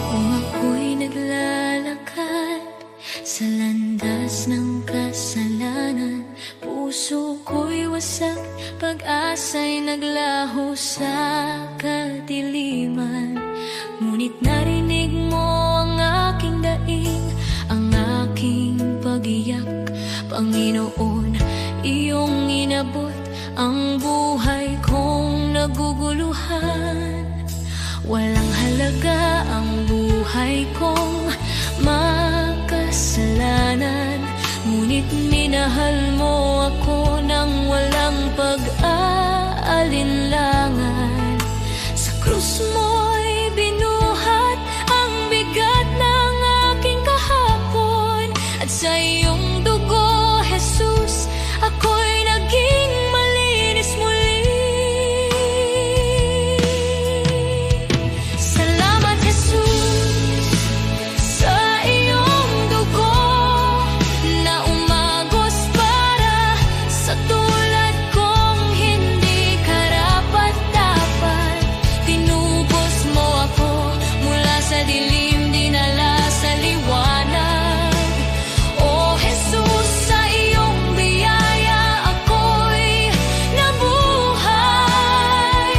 Kung ako'y naglalakad sa landas ng kasalanan, puso ko'y wasak, pag-asa'y naglaho sa kadiliman. Ngunit narinig mo ang aking daing, ang aking pag-iyak. Panginoon, iyong inabot ang buhay kong naguguluhan. Walang halaga ang buhay kong makasalanan, ngunit minahal mo ako ng walang pag-aalinlangan. Sa krus mo'y binuhat ang bigat ng aking kahapon, at sa iyong dugo, Jesus, ako'y naging malinis muli. Salamat, Jesus, sa iyong dugo na umagos para sa tulad kong hindi karapat-dapat. Tinubos mo ako mula sa dilim, dinala sa liwanag. O Jesus, sa iyong biyaya ako'y nabuhay.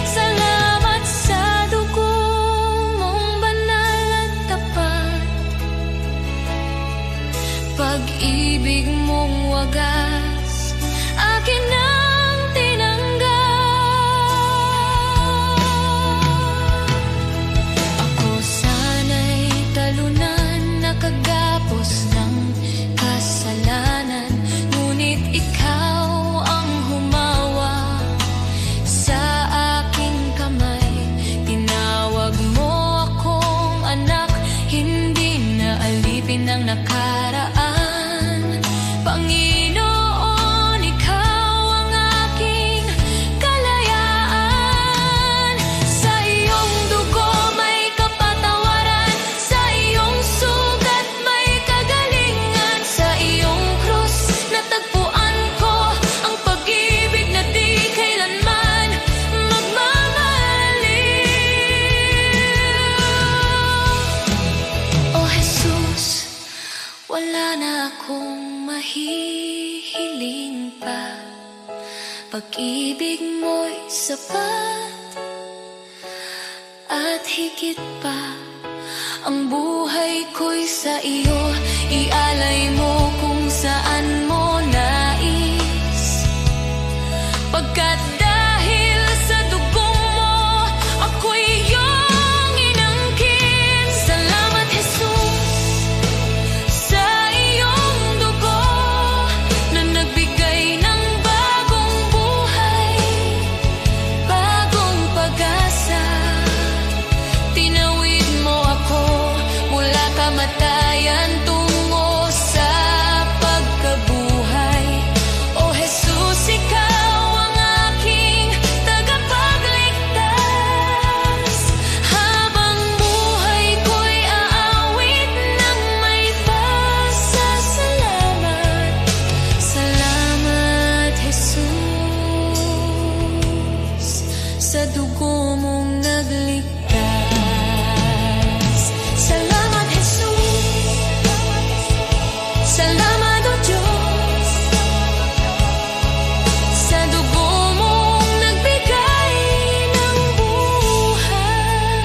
Salamat sa dugo mong banal at tapat, pag-ibig mong wagas, akin ang tinanggap. Ako sana'y talunan, nakagapos ng kasalanan, ngunit ikaw ang humawa sa aking kamay. Tinawag mo akong anak, hindi na alipin ng nakaraan. Panginoon, ikaw ang aking kalayaan. Sa iyong dugo may kapatawaran, sa iyong sugat may kagalingan. Sa iyong krus natagpuan ko ang pag-ibig na di kailanman magmamaliw. O Jesus, wala na akong mahihiling pa, pag-ibig mo'y sapat at higit pa. Ang buhay ko'y sa iyo, ialay mo kung saan mo nais. Pagkat dahil sa dugong mo, ako'y iyong inangkin. Salamat, Jesus, sa iyong dugo na nagbigay ng bagong buhay, bagong pag-asa. Tinawid mo ako mula kamatayan tungo sa pagkabuhay. O Jesus, ikaw ang aking tagapagligtas. Habang buhay ko'y aawit ng may pasasalamat. Salamat, Jesus, sa dugo mong nagligtas. Salamat, Jesus. Salamat, O Diyos, sa dugo mong nagbigay ng buhay.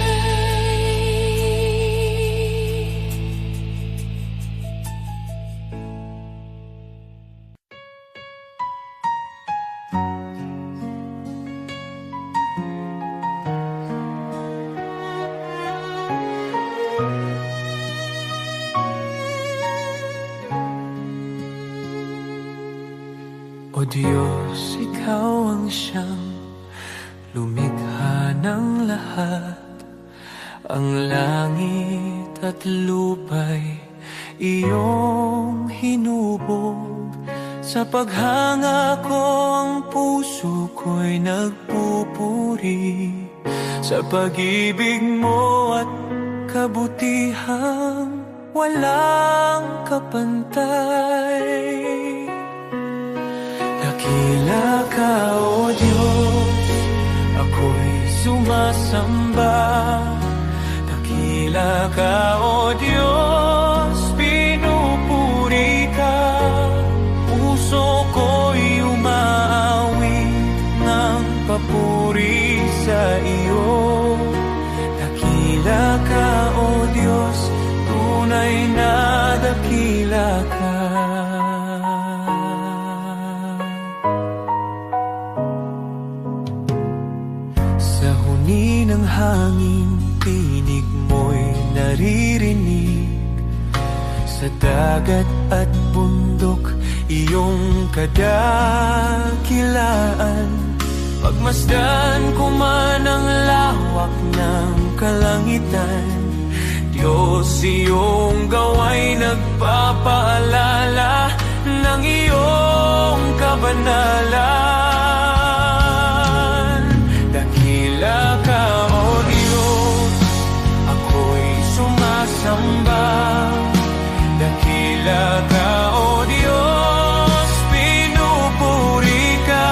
O Diyos, ikaw ang siyang lumikha ng lahat. Ang langit at lupa'y iyong hinubog. Sa paghanga ko ang puso ko'y nagpupuri sa pag-ibig mo at kabutihang walang kapantay. Dakila ka, O Diyos, ako'y sumasamba. Dakila Dakila ka, O Diyos, pinupuri ka. Puso ko'y umaawit ng papuri sa iyo. Dakila ka, O Diyos, tunay na dakila ka. Sa huni ng hangin, tinig mo'y naririnig. Sa dagat at bundok, iyong kadakilaan. Pagmasdan ko man ang lawak ng kalangitan, Diyos, iyong gawa'y nagpapaalala ng iyong kabanalan. Dakila ka, O Diyos, ako'y sumasamba. Dakila ka, O Diyos, pinupuri ka.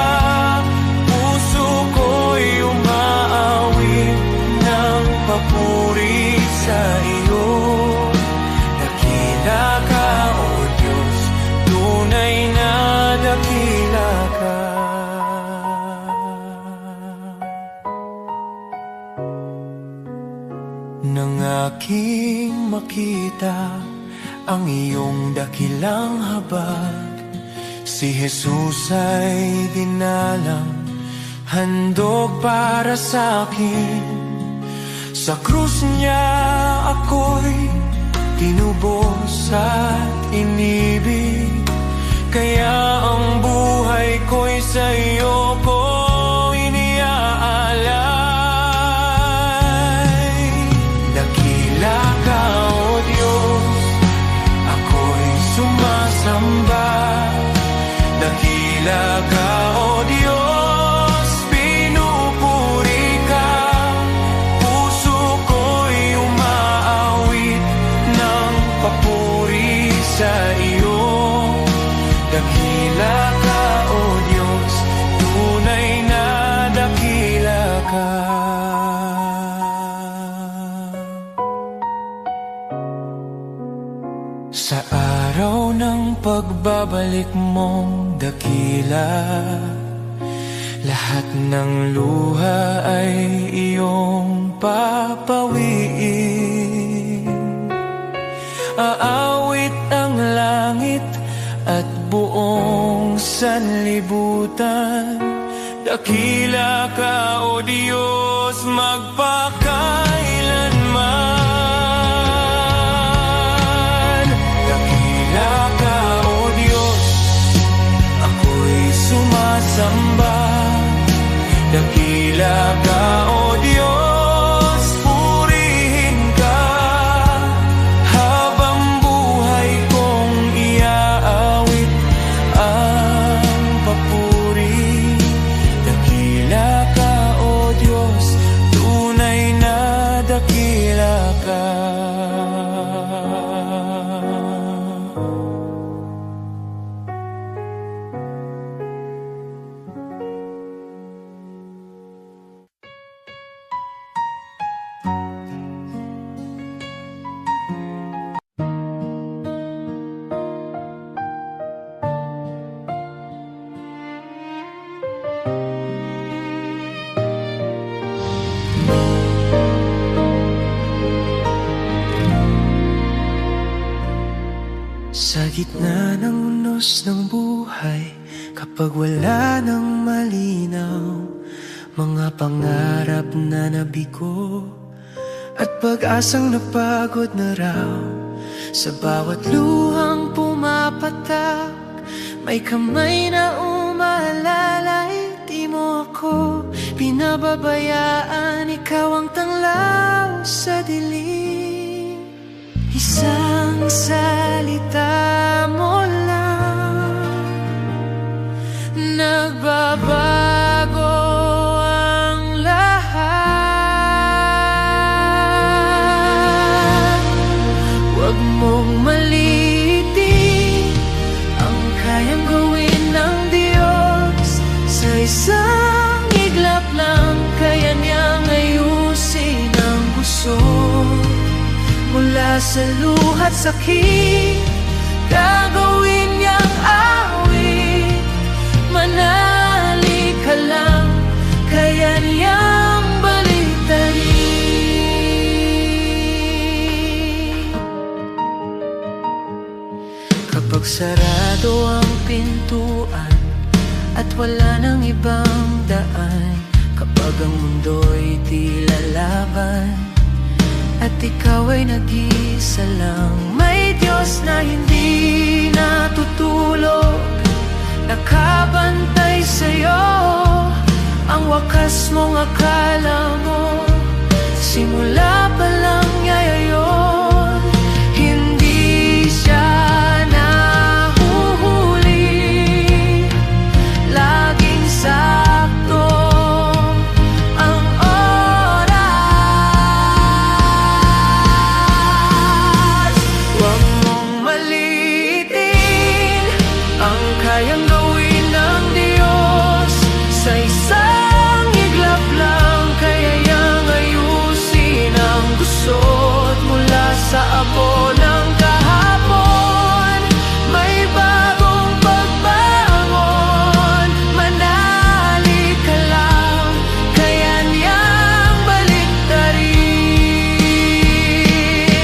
Puso ko'y umaawit ng papuri sa iyo. Dakila ka, O Diyos, tunay na dakila ka. Nang aking makita ang iyong dakilang habag, si Jesus ay dinalang, handog para sa akin. Sa krus niya ako'y tinubos at inibig, kaya ang buhay ko'y sa iyo ko iniaalay. Dakila ka, O Diyos, ako'y sumasamba. Dakila ka, O Diyos, pinupuri ka. Puso ko'y umaawit ng papuri sa iyo. Dakila ka, O Diyos, tunay na dakila ka. Sa araw ng pagbabalik mong dakila, lahat ng luha ay iyong papawiin. Aawit ang langit at buong sanlibutan. Dakila ka, O Diyos, magpakailanman. Dakila ka, O Diyos, ako'y sumasamba. Dakila ka, O Diyos, purihin ka. Habang buhay kong iaawit ang papuri. Dakila ka, O Diyos, tunay na dakila ka. Sa gitna ng unos ng buhay, kapag wala nang malinaw, mga pangarap na nabigo at pag-asang napagod na raw. Sa bawat luhang pumapatak, may kamay na umaalalay. Di mo ako pinababayaan, ikaw ang tanglaw sa dilim. Isang salita mo lang, nagbabago ang lahat. Huwag mong maliitin ang kayang gawin ng Diyos. Sa isang iglap lang, kaya niyang ayusin ang gusto. mula sa luha't sakit, gagawin niyang awit. Manali ka lang, kaya niyang baliktarin. Kapag sarado ang pintuan at wala nang ibang daan, kapag ang mundo'y di lalaban at ikaw ay nag-isa lang, may Diyos na hindi natutulog, nakabantay sa'yo. Ang wakas mong akala mo, simula pa lang niya yun. Hindi siya nahuhuli, laging sakto ang oras. Huwag mong maliitin ang kayang gawin ng Diyos. Sa isang iglap lang, kaya niyang ayusin ang gusot. Mula sa abo ng kahapon, may bagong pagbangon. Manali ka lang, kaya niyang baliktarin.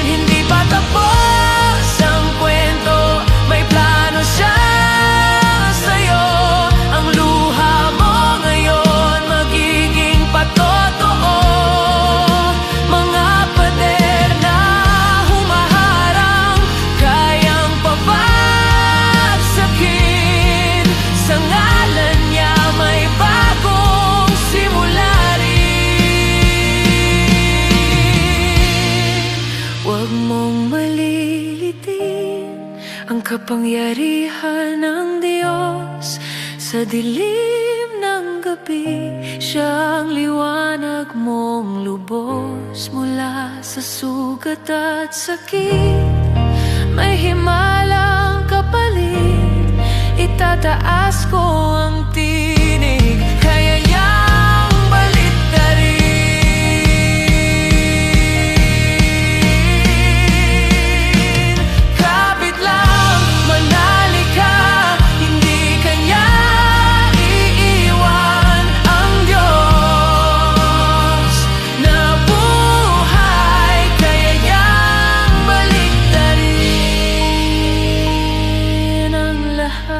Hindi pa tapos ang kwento, may plano siya sa'yo. Ang luha mo ngayon magiging patotoo. Mga pader na humaharang, kayang pabagsakin. Sa ngalan niya may bagong simula rin. Huwag mong malilitin ang kapangyarihan ng Diyos. Sa dilim ng gabi, siya ang liwanag mong lubos. Mula sa sugat at sakit, may himalang kapalit. Itataas ko ang tinig, kaya niyang baliktarin. Kapit lang, manali ka, hindi ka niya iiwan. Ang Diyos na buhay, kaya niyang baliktarin ang lahat.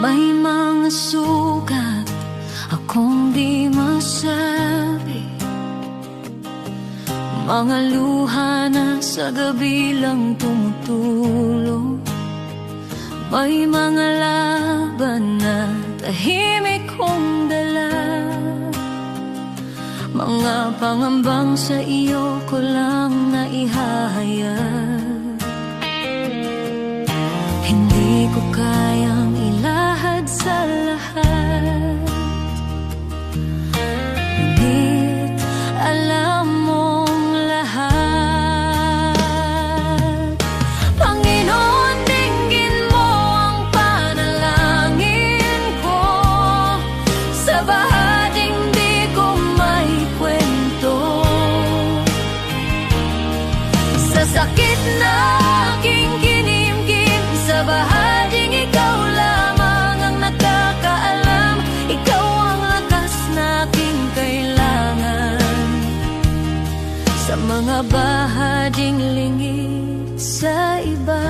May mga sugat akong di masabi, mga luha na sa gabi lang tumutulong. May mga laban na tahimik kong dala, mga pangambang sa iyo ko lang naihahayag. Hindi ko kayang ilahad sa lahat, ngunit alam mong lahat. Panginoon, dinggin mo ang panalangin ko. Sa bahaging di ko may kwento, sa sakit na aking kinimkim, sa bahaging ikaw lamang ang nakakaalam. Ikaw ang lakas na aking kailangan. Sa mga bahaging lingid sa iba,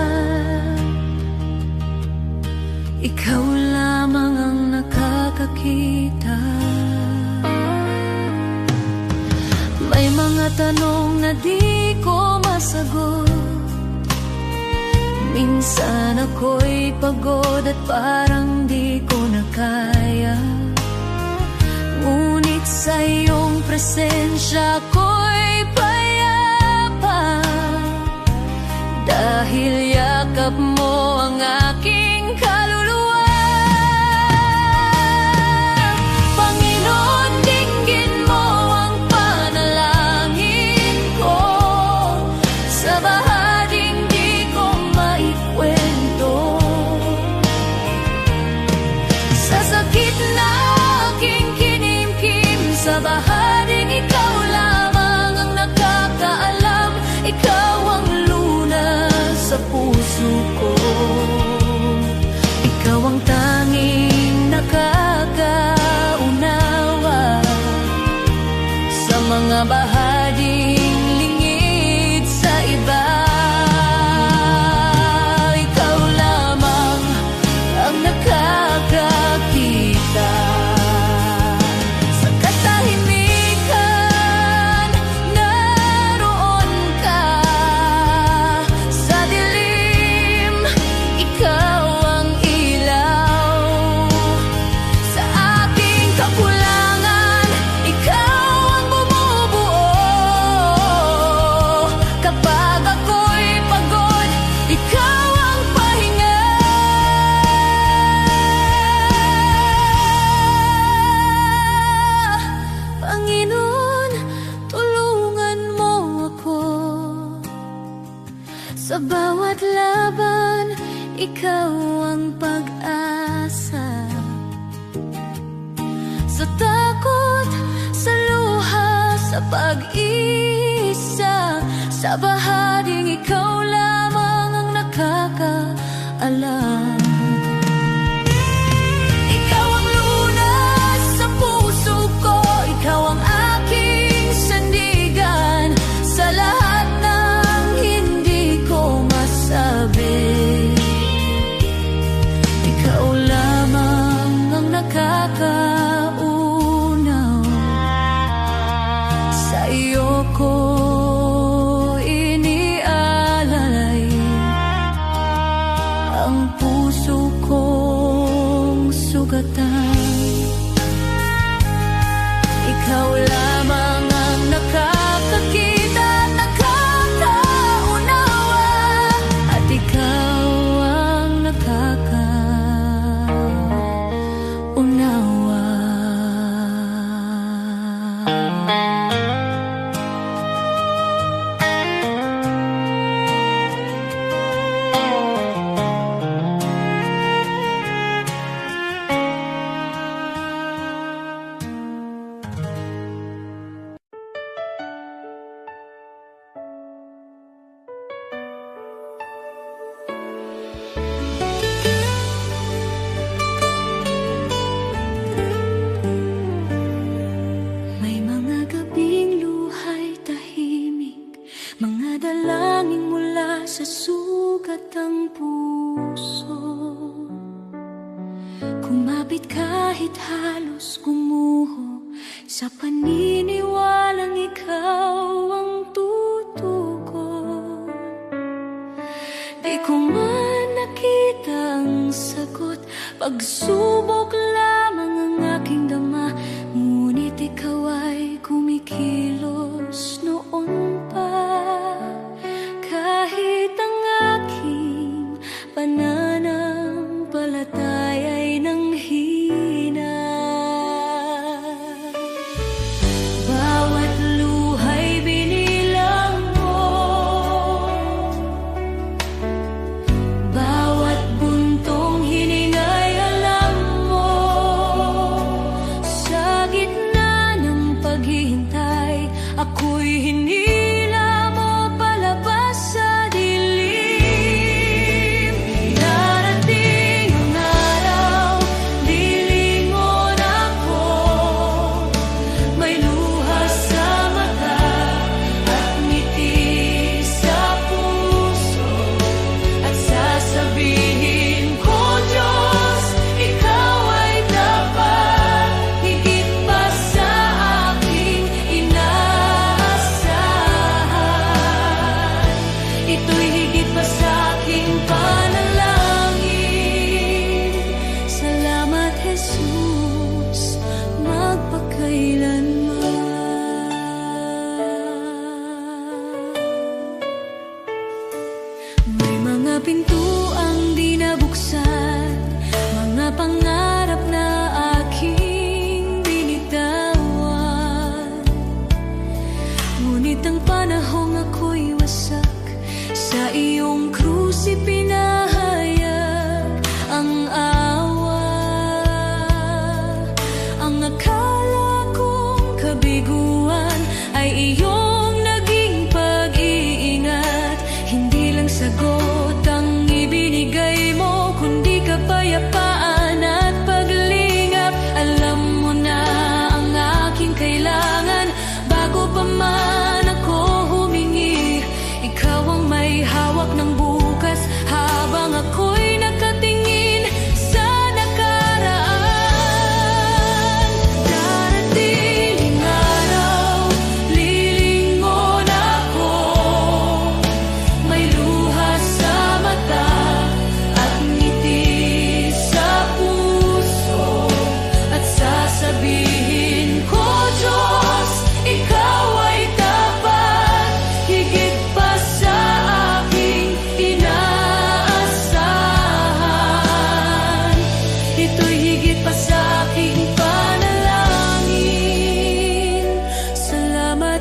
ikaw lamang ang nakakakita. May mga tanong na di ko masagot, minsan ako'y pagod at parang di ko na kaya. Ngunit sa iyong presensya ko'y payapa, dahil yakap mo ang aking kaluluwa. Panginoon, dinggin mo ang panalangin mga bahaging lingid sa iba. Ikaw lamang ang nakakakita. Sa katahimikan, naroon ka. Sa dilim, ikaw ang ilaw. Sa aking kakulangan, ikaw ang bumubuo. Kapag ako'y pagod, ikaw ang pahinga. Panginoon, tulungan mo ako. Sa bawat laban, ikaw ang pag-asa. Sa takot, sa luha, sa pag-isa, sa bahaging ikaw lamang ang nakakaalam. Ikaw ang lunas sa puso ko, ikaw ang aking sandigan. Sa lahat ng hindi ko masabi, ikaw lamang ang nakakaunaw. Sa iyo ko inialalay ang puso kong sugatan. Ikaw lamang ang nakakakita at nakakaunawa, at ikaw ang nakakaunawa. May mga gabing luhay tahimik, mga dalangin mula sa sugat ng puso. Kumapit kahit halos gumuho, sa paniniwalang ikaw ang tutugon. Di ko man nakita ang sagot, pagsubok lamang ang aking dama. Ngunit ikaw ay kumikilos noon pa. Kahit ang aking pananampalataya ay nanghina. Bawat luhay binilang mo, bawat buntong hiningay alam mo. Sa gitna ng paghihintay, ako'y hinila mo palabas sa dilim. Darating ang araw, lilingon ako. May luha sa mata at ngiti sa puso, at sasabihin ko, Diyos, ikaw ay dapat higit pa sa aking inaasahan. Ito'y higit pa sa aking panalangin. Salamat, Jesus, magpakailanman. May mga pintuang di nabuksan, mga pangarap na aking binitawan. Ngunit ang panahong ako'y wasak, sa iyong krus ipinahayag ang awa. Ang akala kong kabiguan ay iyong naging pag-iingat. Hindi lang sagot ang ibinigay mo, kundi kapayapaan at paglingap. Alam mo na ang aking kailangan bago pa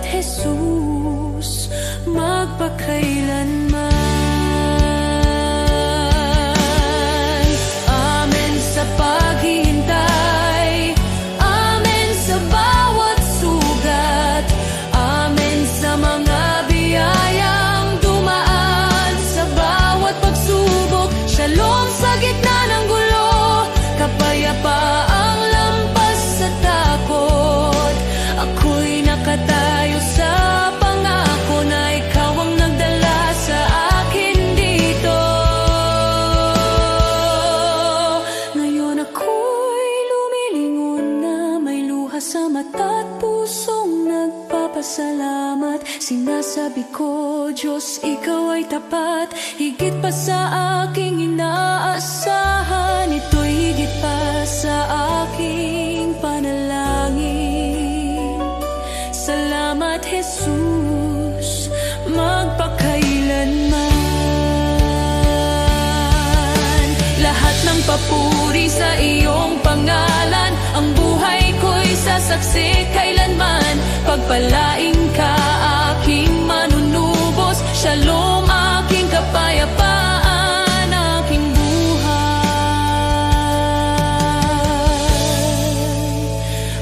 Salamat, Jesus, magpakailanman. Amen sa paghihintay, amen sa bawat sugat, amen sa mga biyayang dumaan sa bawat pagsubok. Shalom sa gitna ng gulo, kapayapaang lampas sa takot. Ako'y nakatayo sa pangako na ikaw ang nagdala sa akin dito. Ngayon ako'y lumilingon na may luha sa mata at pusong nagpapasalamat. Sinasabi ko, Diyos, ikaw ay tapat, higit pa sa aking inaasahan. Ito'y higit pa sa aking panalangin. Salamat, Jesus, magpakailanman. Lahat ng papuri sa iyong pangalan, ang buhay ko'y sasaksi kailanman. Pagpalain ka, aking manunubos. Shalom, aking kapayapaan, aking buhay.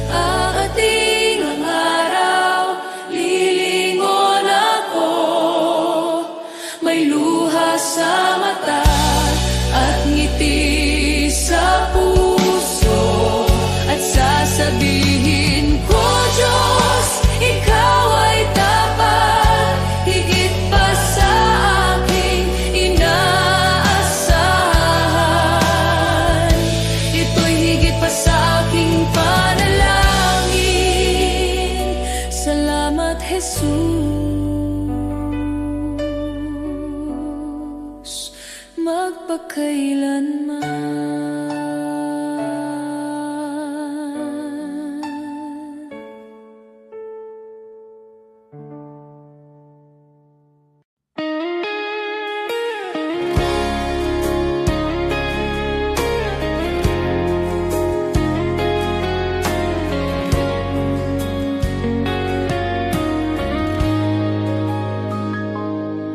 Aating ang araw, lilingon ako. May luha sa mata at ngiti sa puso, at sasabihin ko, Diyos, ikaw ay tapat, higit pa sa aking inaasahan. Ito'y higit pa sa aking panalangin. Salamat, Jesus, magpakailanman.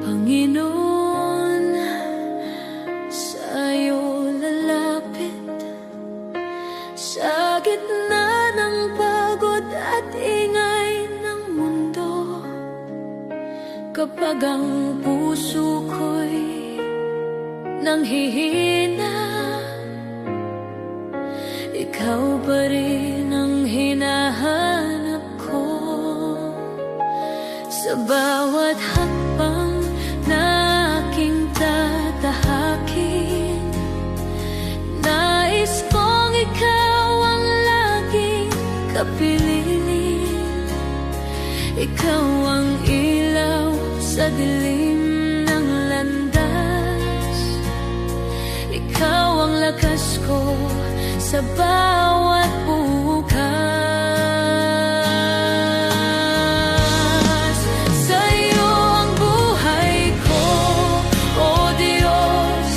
Panginoon, sa'yo lalapit sa gitna ng pagod at ingay ng mundo. Kapag ang puso ko'y nanghihina, ikaw pa rin ang hinahanap ko. Sa bawat hakbang na aking tatahakin, nais kong ikaw ang laging kapiling. Ikaw ang ilaw sa dilim ng landas, ikaw ang lakas ko sa bawat bukas. Sa'yo ang buhay ko, O Diyos.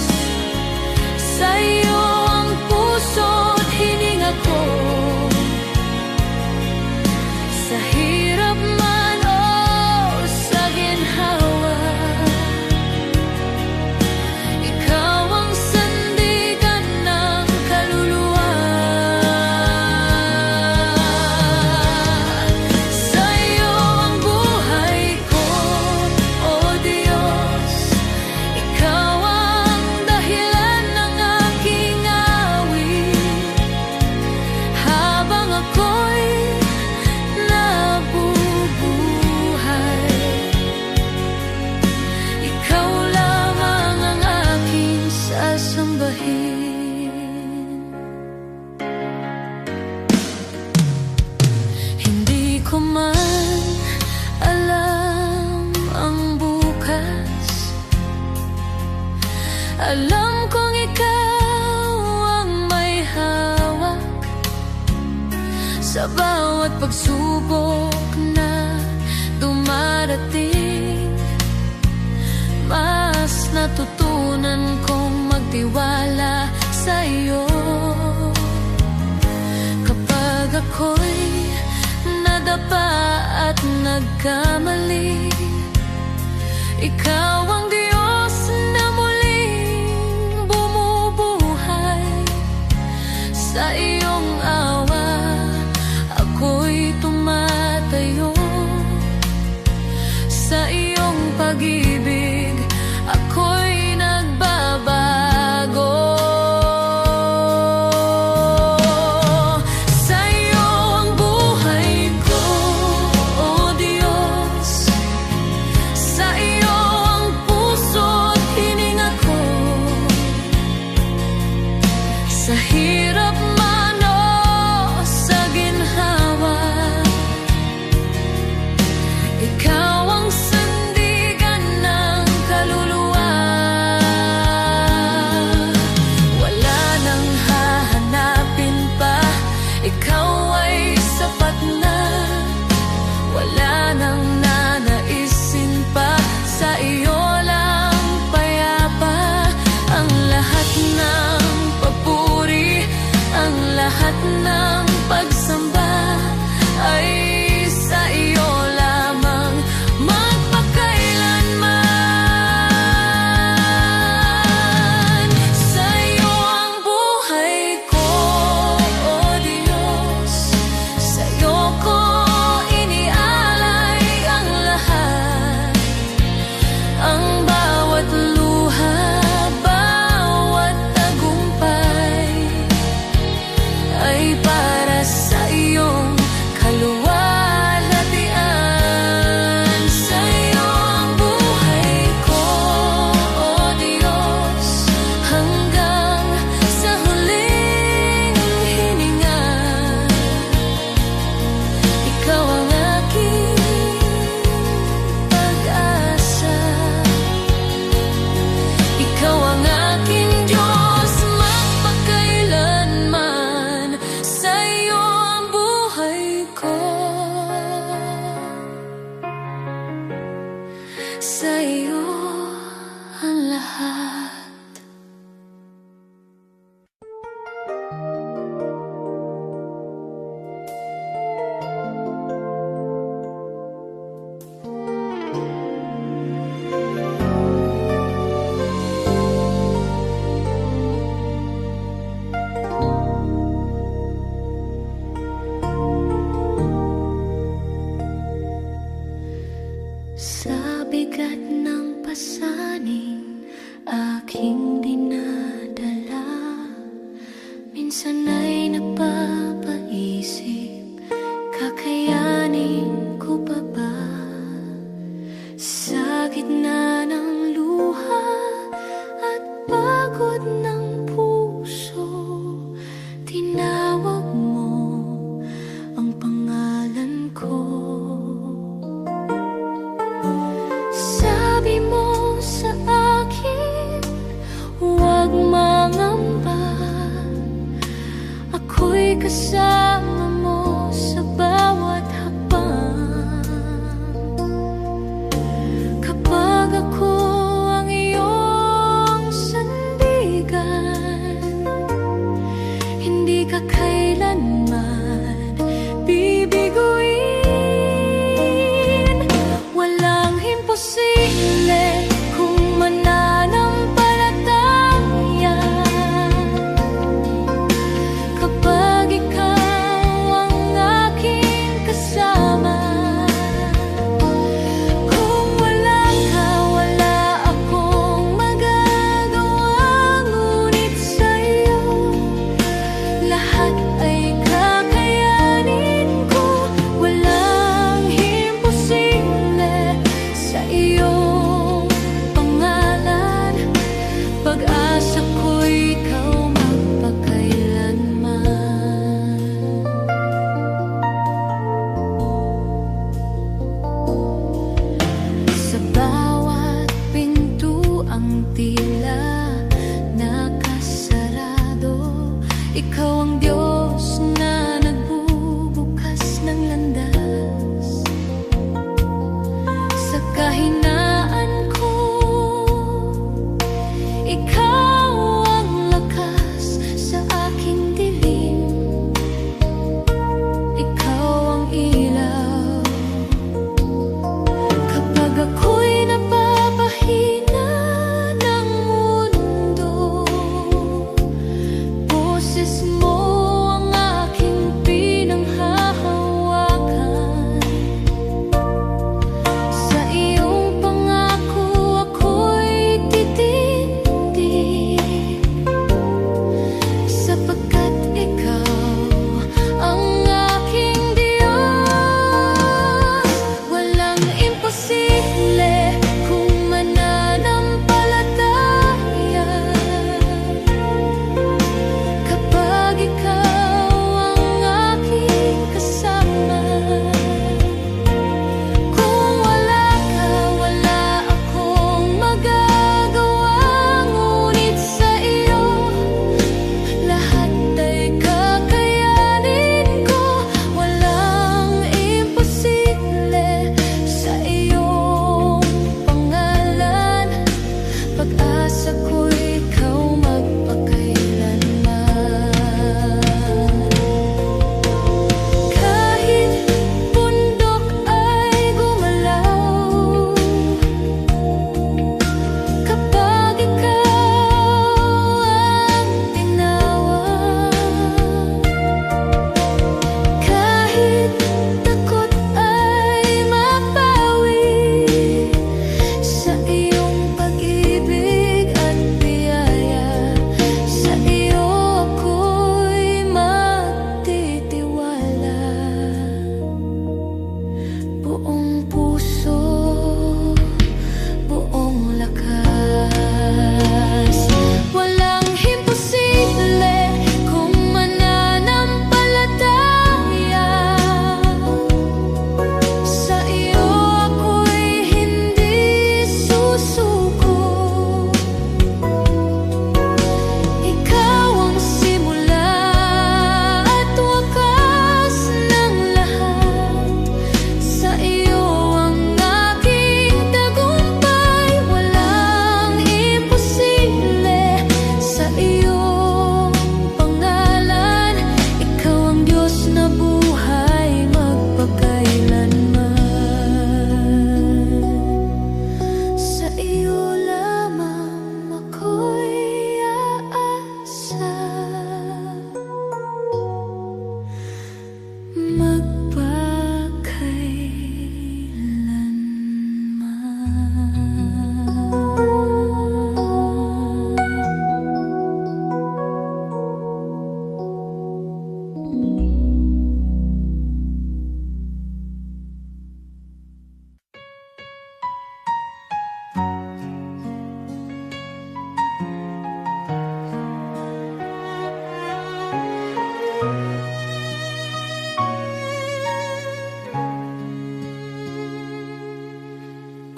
Sa'yo ang puso't hininga ko. Sa hirap man o sa ginhawa, ikaw ang sandigan ng kaluluwa. Sa'yo ang buhay ko, O Diyos. Ikaw ang dahilan ng aking awit. Habang ako'y nabubuhay, ikaw lamang ang aking sasambahin. Hindi ko man alam ang bukas, alam kong ikaw ang may hawak sa bawat pagsubok na dumarating. Mas natutunan kong magtiwala sa iyo. Kapag ako'y nadapa at nagkamali. Ikaw ang Diyos na muling bumubuhay. Sa iyong awa ako'y tumatayo. Sa iyong pag-ibig ako'y nagbabago. Sa iyo ang buhay ko, O Diyos. Sa iyo ang puso't hininga ko. Sa hirap man o sa ginhawa, ikaw ang sandigan ng kaluluwa. Wala nang hahanapin pa, ikaw ay sapat na. Wala nang nanaisin pa, sa iyo lang payapa. Ang lahat ng papuri, ang lahat ng pagsamba ay sa iyo lamang magpakailanman. Sa iyo ang buhay ko, O Diyos. Sa iyo ko inialay ang lahat. Ang bawat luha, bawat tagumpay ay para sa iyong kaluwalhatian. Sa iyo ang buhay ko, O Diyos, hanggang sa huling hininga. Ikaw ang aking pag-asa. Ikaw ang aking Diyos magpakailanman. Sa iyo ang buhay ko. Sa iyo ang lahat. Sa bigat ng pasaning aking dinadala, minsan ay napapaisip, kakayanin ko pa ba? Sa gitna ng luha at pagod ng puso, tinawag mo ang pangalan ko. Sabi mo sa akin, huwag mangamba. Ako'y kasama mo sa bawat hakbang. Kapag ako ang iyong sandigan, hindi ka kailanman bibiguin. Walang imposible kung mananampalataya. Kapag ikaw ang aking kasama, kung wala ka, wala akong magagawa. Ngunit sa'yo lahat ay kakayanin ko. Walang imposible sa iyong pangalan. Pag-asa ko ikaw magpakailanman. Sa bawat pintuang tila nakasarado, ikaw ang Diyos na nagbubukas ng landas. Sa kahinaan ko, ikaw ang lakas sa aking dilim. Ikaw ang ilaw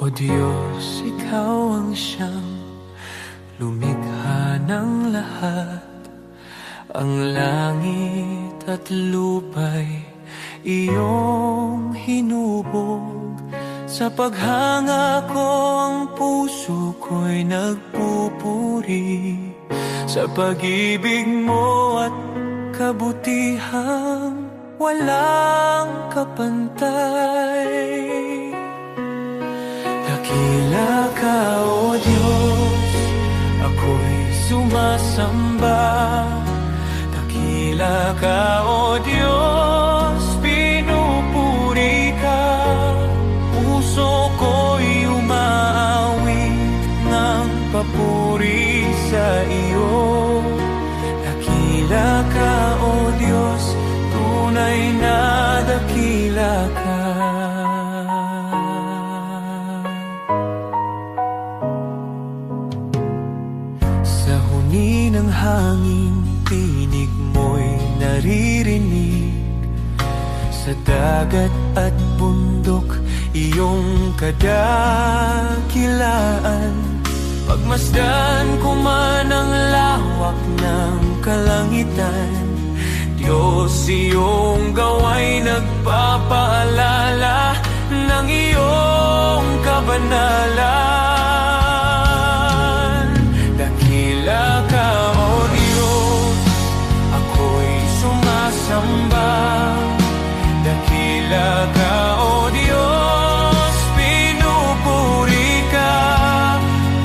O Diyos, Ikaw ang siyang lumikha ng lahat. Ang langit at lupa'y iyong hinubog. Sa paghanga ko ang puso ko'y nagpupuri sa pag-ibig mo at kabutihang walang kapantay. Dakila ka, O Diyos, ako'y sumasamba. Dakila ka, O Diyos, pinupuri ka. Puso ko'y umaawit ng papuri sa iyo. Dakila ka, O Diyos, tunay na dakila ka. Sa huni ng hangin, tinig mo'y naririnig. Sa dagat at bundok, iyong kadakilaan. Pagmasdan ko man ang lawak ng kalangitan, Diyos, iyong gawa'y nagpapaalala ng iyong kabanalan. Dakila ka, O Diyos, ako'y sumasamba. Dakila ka, O Diyos, pinupuri ka.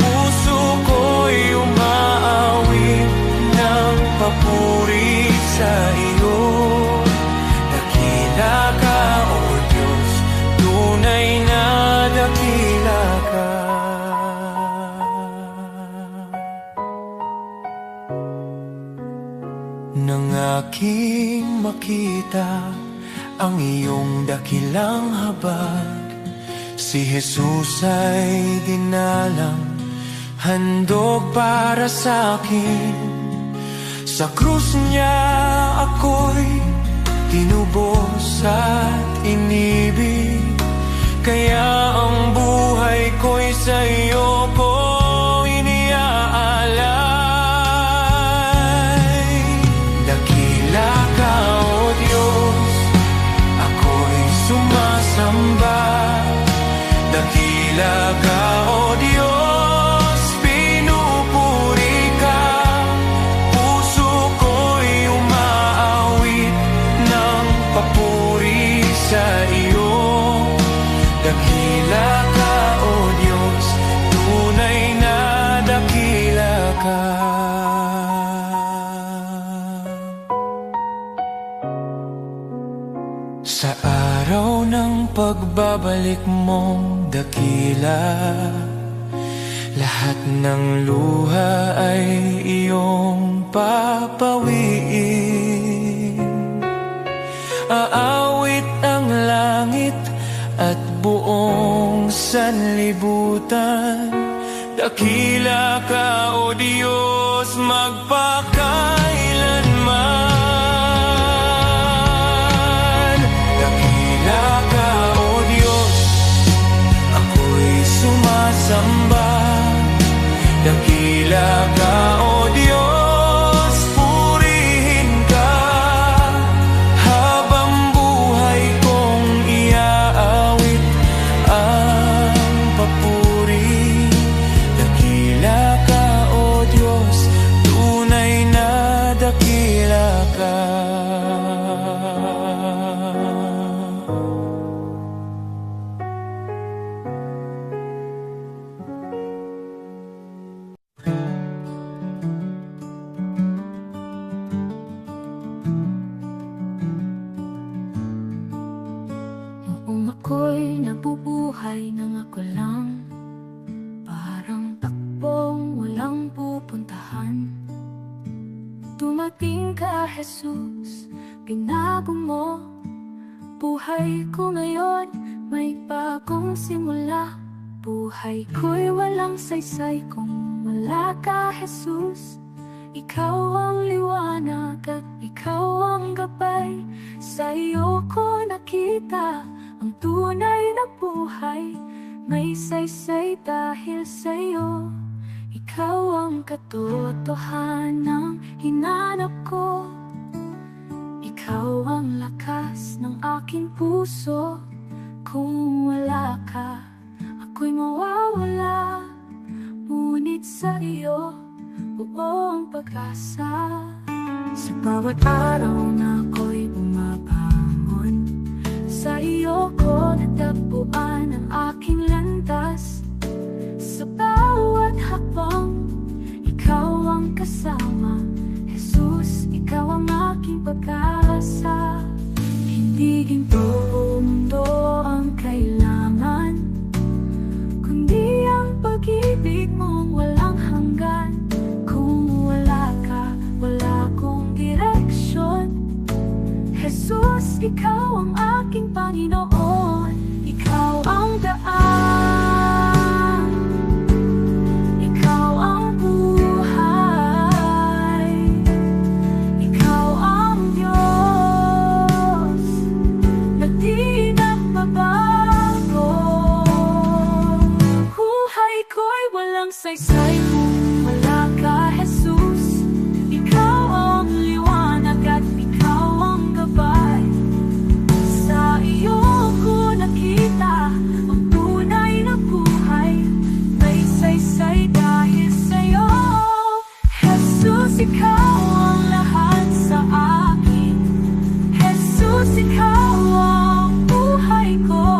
Puso ko'y umaawit ng papuri sa iyo. Dakila ka, O Diyos, tunay na dakila ka. Nang aking makita ang iyong dakilang habag, si Jesus ay dinalang, handog para sa akin. Sa krus niya ako'y tinubos at inibig, kaya ang buhay ko'y sa iyo ko iniaalay. Dakila ka, O Diyos, ako'y sumasamba. Dakila ka, O Diyos, pinupuri ka. Puso ko'y umaawit ng papuri sa iyo. Dakila ka, O Diyos, tunay na dakila ka. Sa araw ng pagbabalik mong dakila, lahat ng luha ay iyong papawiin. Aawit ang langit at buong sanlibutan. Dakila ka, O Diyos, magpakailanman. Dakila ka, O Diyos, ako'y sumasamba. Dakila ka, O Diyos, purihin ka. Habang buhay kong iaawit ang papuri. Dakila ka, O Diyos, tunay na dakila ka. Noong ako'y nabubuhay nang ako lang, parang takbong walang pupuntahan. Dumating ka, Jesus, binago mo buhay ko ngayon, may bagong simula. Buhay ko'y walang saysay kung wala ka, Jesus. Ikaw ang liwanag at ikaw ang gabay. Sa iyo ko nakita ang tunay na buhay. may saysay dahil sa'yo. Ikaw ang katotohanang hinanap ko. Ikaw ang lakas ng aking puso. Kung wala ka, ako'y mawawala. Ngunit sa iyo, buo ang pag-asa. Sa bawat araw na ako'y bumabangon, sa iyo ko natagpuan ang aking landas. Sa bawat hakbang, ikaw ang kasama. Jesus, ikaw ang aking pag-asa. Hindi ginto o mundo ang kailangan, kundi ang pag-ibig mong walang hanggan. Kung wala ka, wala akong direksyon. Jesus, ikaw ang aking Panginoon. Ikaw ang daan, ikaw ang buhay, ikaw ang Diyos na di nagbabago. Buhay ko'y walang saysay kung wala ka, Jesus. Ikaw ang liwanag at ikaw ang gabay. Sa iyo ko nakita ang tunay na buhay. May saysay dahil sa'yo. Jesus, ikaw ang lahat sa akin. Jesus, ikaw ang buhay ko.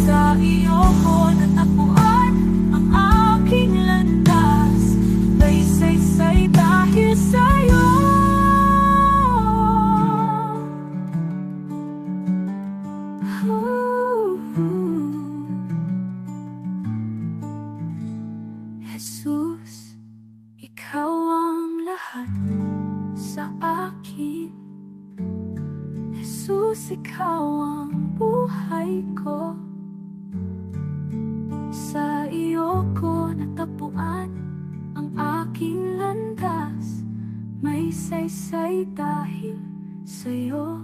Sa iyo ko natagpuan ang aking landas. May saysay dahil sa'yo. Jesus, ikaw ang lahat sa akin. Jesus, ikaw ang buhay ko. Sa iyo ko natagpuan ang aking landas. May saysay dahil sa'yo.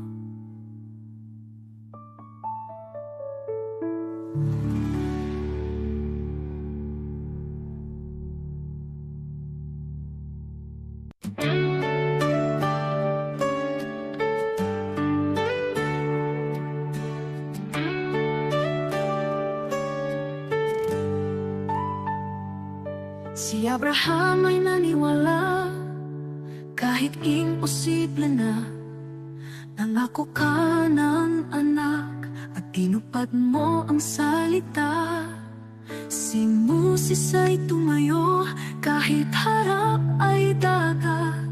Si Abraham ay naniwala kahit imposible na. Nangako ka ng anak at tinupad mo ang salita. Si Moses ay tumayo kahit harap ay dagat.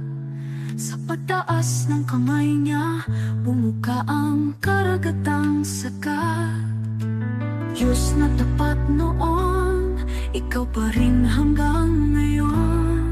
Sa pagtaas ng kamay niya, bumuka ang karagatang sagat. Diyos na tapat noon, ikaw pa rin hanggang ngayon.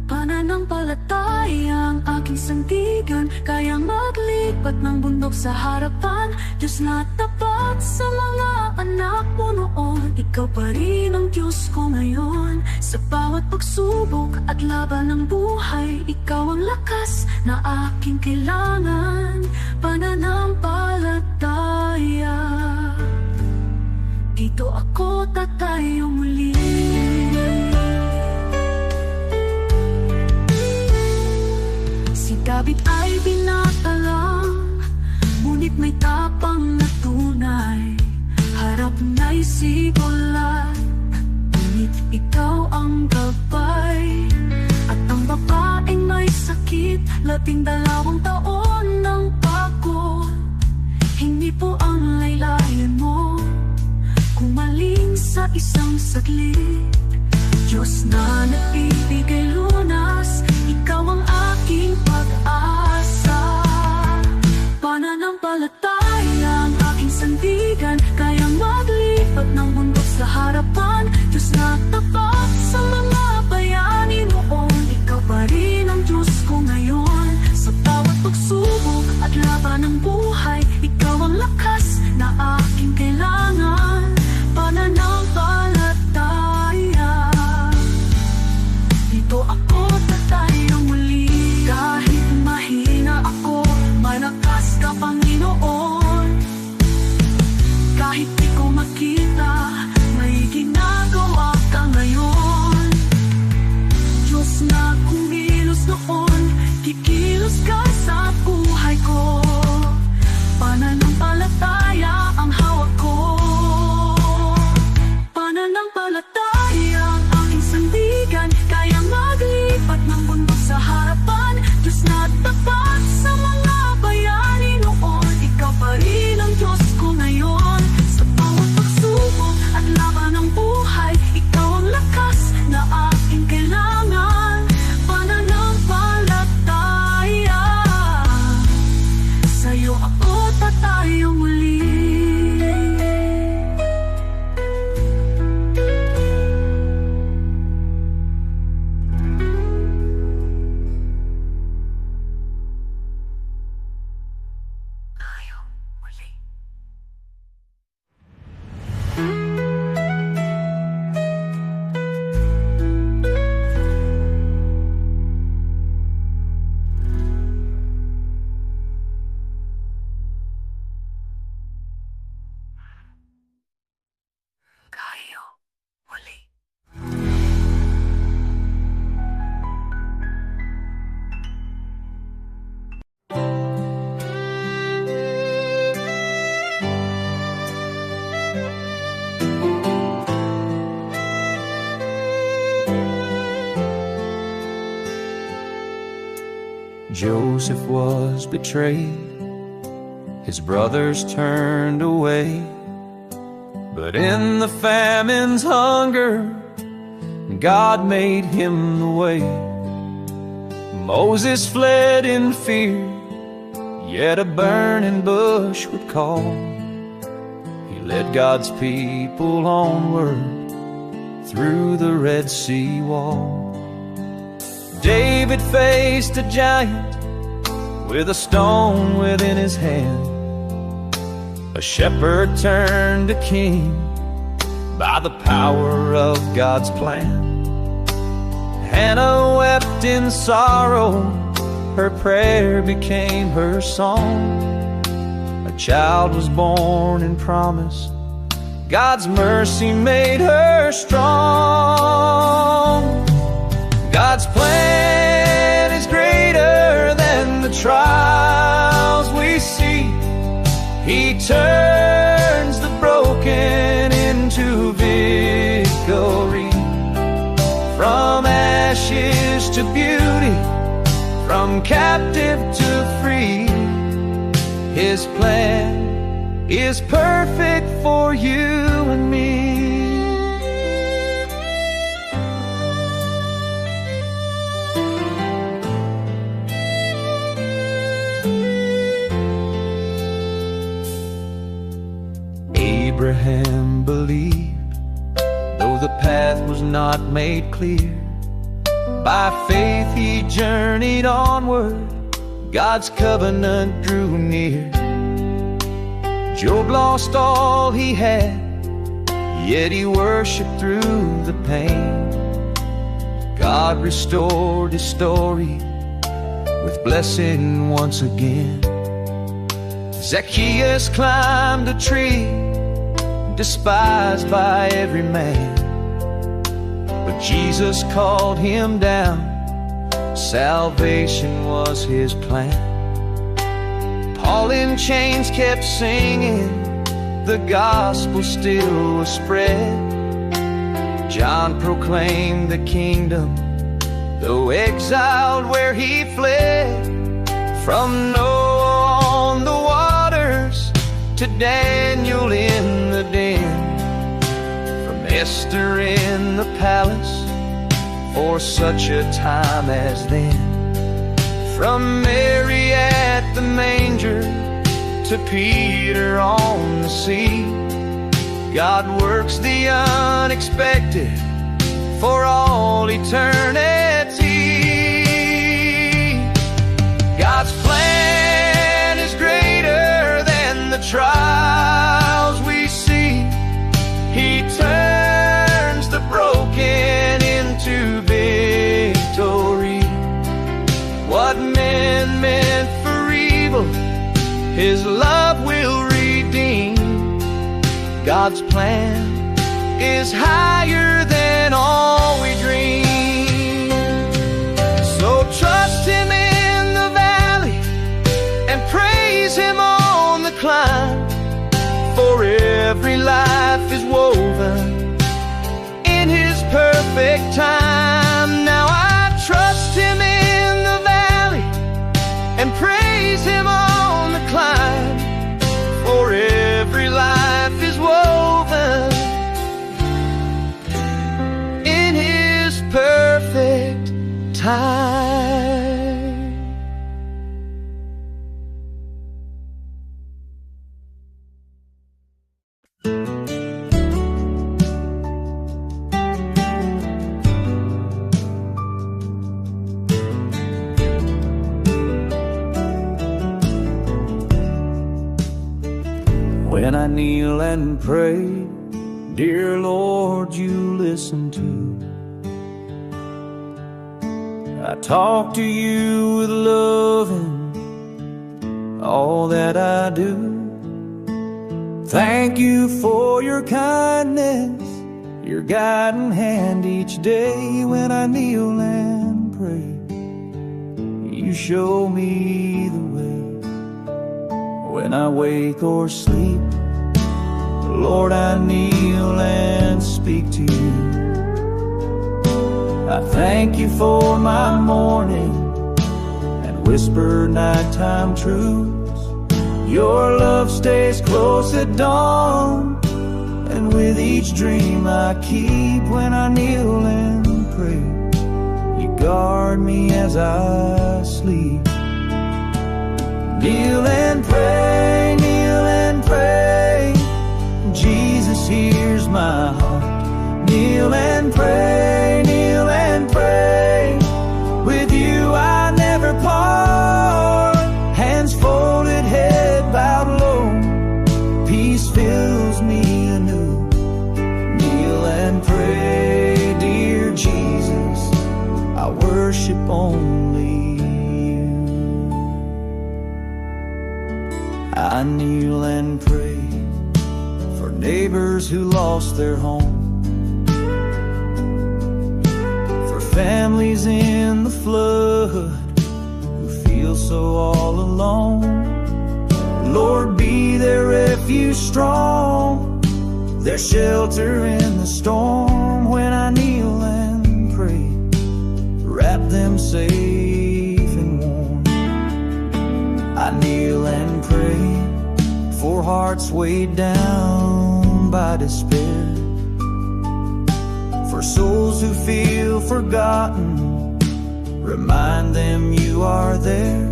Pananampalataya ang aking sandigan, kayang maglipat ng bundok sa harapan. Diyos na tapat sa mga anak mo noon, ikaw pa rin ang Diyos ko ngayon. Sa bawat pagsubok at laban ng buhay, ikaw ang lakas na aking kailangan. Pananampalataya, dito ako tatayo muli. Si David ay binata lang, ngunit may tapang na tunay. Harap na'y si Goliath, ngunit ikaw ang gabay. At ang babaeng may sakit, 12 taon ng pagod. Hindi po ang laylayan mo kumaling sa isang saglit. Diyos na nagbibigay lunas, ikaw ang aking pag-asa. Pananampalataya ang aking sandigan, kayang maglipat ng bundok sa harapan. Diyos na tapat sa mga bayani noon, ikaw pa rin ang Diyos ko ngayon. Sa bawat pagsubok at laban ng buhay, ikaw ang lakas na aking kailangan. Pananampalataya, dito ako tatayo muli. Kahit mahina ako, malakas ka Panginoon. Kahit di ko Diyos ka sa buhay ko. Pananampalataya ang hawak ko. Pananampalataya ang aking sandigan, kaya maglipat ng mundo sa harapan. Diyos na tapat sa mga bayani noon, ikaw pa rin ang Diyos ko ngayon. Sa bawat pagsubok at laban ng buhay, ikaw ang lakas na aking kailangan. Pananampalataya, sa'yo ako tatayo muli. Joseph was betrayed, his brothers turned away, but in the famine's hunger, God made him the way. Moses fled in fear, yet a burning bush would call. He led God's people onward through the Red Sea wall. David faced a giant with a stone within his hand. A shepherd turned to king by the power of God's plan. Hannah wept in sorrow, her prayer became her song. A child was born in promise, God's mercy made her strong. God's plan is greater than the trials we see. He turns the broken into victory. From ashes to beauty, from captive to free, His plan is perfect for you and me. Abraham believed, though the path was not made clear. By faith he journeyed onward, God's covenant drew near. Job lost all he had, yet he worshiped through the pain. God restored his story with blessing once again. Zacchaeus climbed a tree, despised by every man, but Jesus called him down. Salvation was his plan. Paul in chains kept singing, the gospel still was spread. John proclaimed the kingdom, though exiled where he fled. From Noah on the waters to Daniel in the den, from Esther in the palace for such a time as then, from Mary at the manger to Peter on the sea. God works the unexpected for all eternity. God's plan is greater than the trials we see. He turns the broken into victory. What men meant for evil, His love will redeem. God's plan is higher than all we dream. So trust Him in the valley, life is woven in His perfect time. Now I trust Him in the valley and praise Him on the climb, for every life is woven in His perfect time. When I kneel and pray, dear Lord, you listen to. I talk to you with love in all that I do. Thank you for your kindness, your guiding hand each day. When I kneel and pray, you show me the way. When I wake or sleep, Lord, I kneel and speak to you. I thank you for my morning and whisper nighttime truths. Your love stays close at dawn, and with each dream I keep. When I kneel and pray, you guard me as I sleep. Kneel and pray, kneel and pray, Jesus hears my heart. Kneel and pray, kneel and pray, with you I never part. Hands folded, head bowed low, peace fills me anew. Kneel and pray, dear Jesus, I worship only. I kneel and pray for neighbors who lost their home, for families in the flood who feel so all alone. Lord, be their refuge strong, their shelter in the storm. When I kneel and pray, wrap them safe and warm. I kneel and pray for hearts weighed down by despair, for souls who feel forgotten, remind them you are there.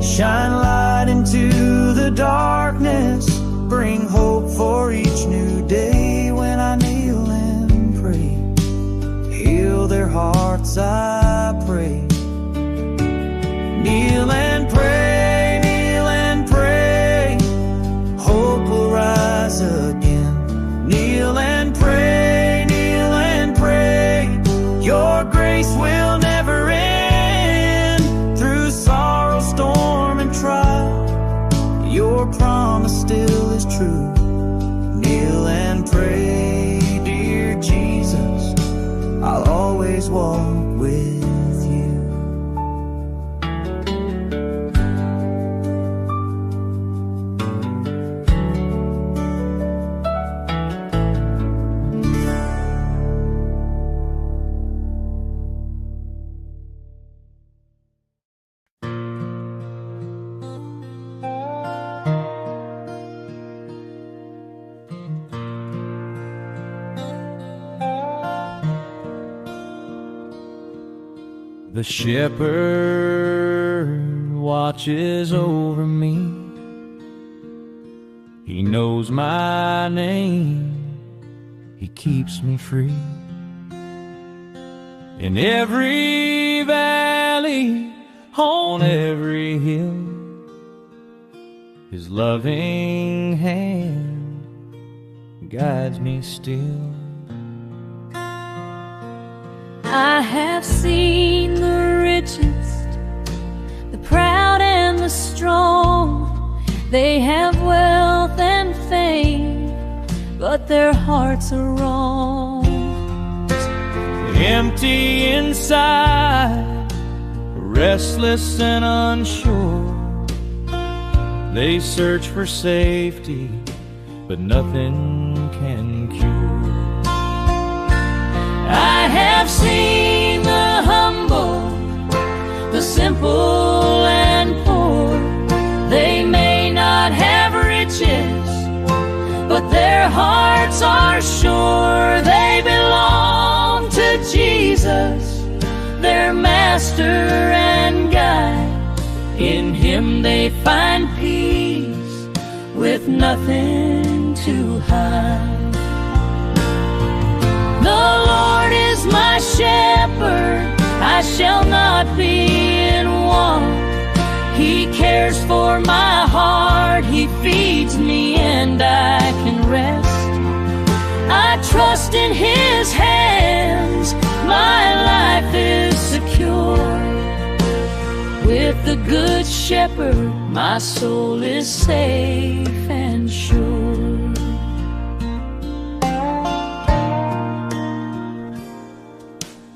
Shine light into the darkness, bring hope for each new day. When I kneel and pray, heal their hearts, I pray. Kneel and pray, kneel and pray, hope will rise again. Kneel and pray, kneel and pray, your grace will never end. Through sorrow, storm, and trial, your promise still is true. Kneel and pray, dear Jesus, I'll always walk with you. The shepherd watches over me. He knows my name. He keeps me free. In every valley, on every hill, His loving hand guides me still. I have seen the richest, the proud and the strong. They have wealth and fame, but their hearts are wrong. Empty inside, restless and unsure. They search for safety, but nothing can cure. I have seen the humble, the simple and poor. They may not have riches, but their hearts are sure. They belong to Jesus, their master and guide. In Him they find peace with nothing to hide. The Lord is my shepherd, I shall not be in want. He cares for my heart, He feeds me and I can rest. I trust in His hands, my life is secure. With the Good Shepherd, my soul is safe and sure.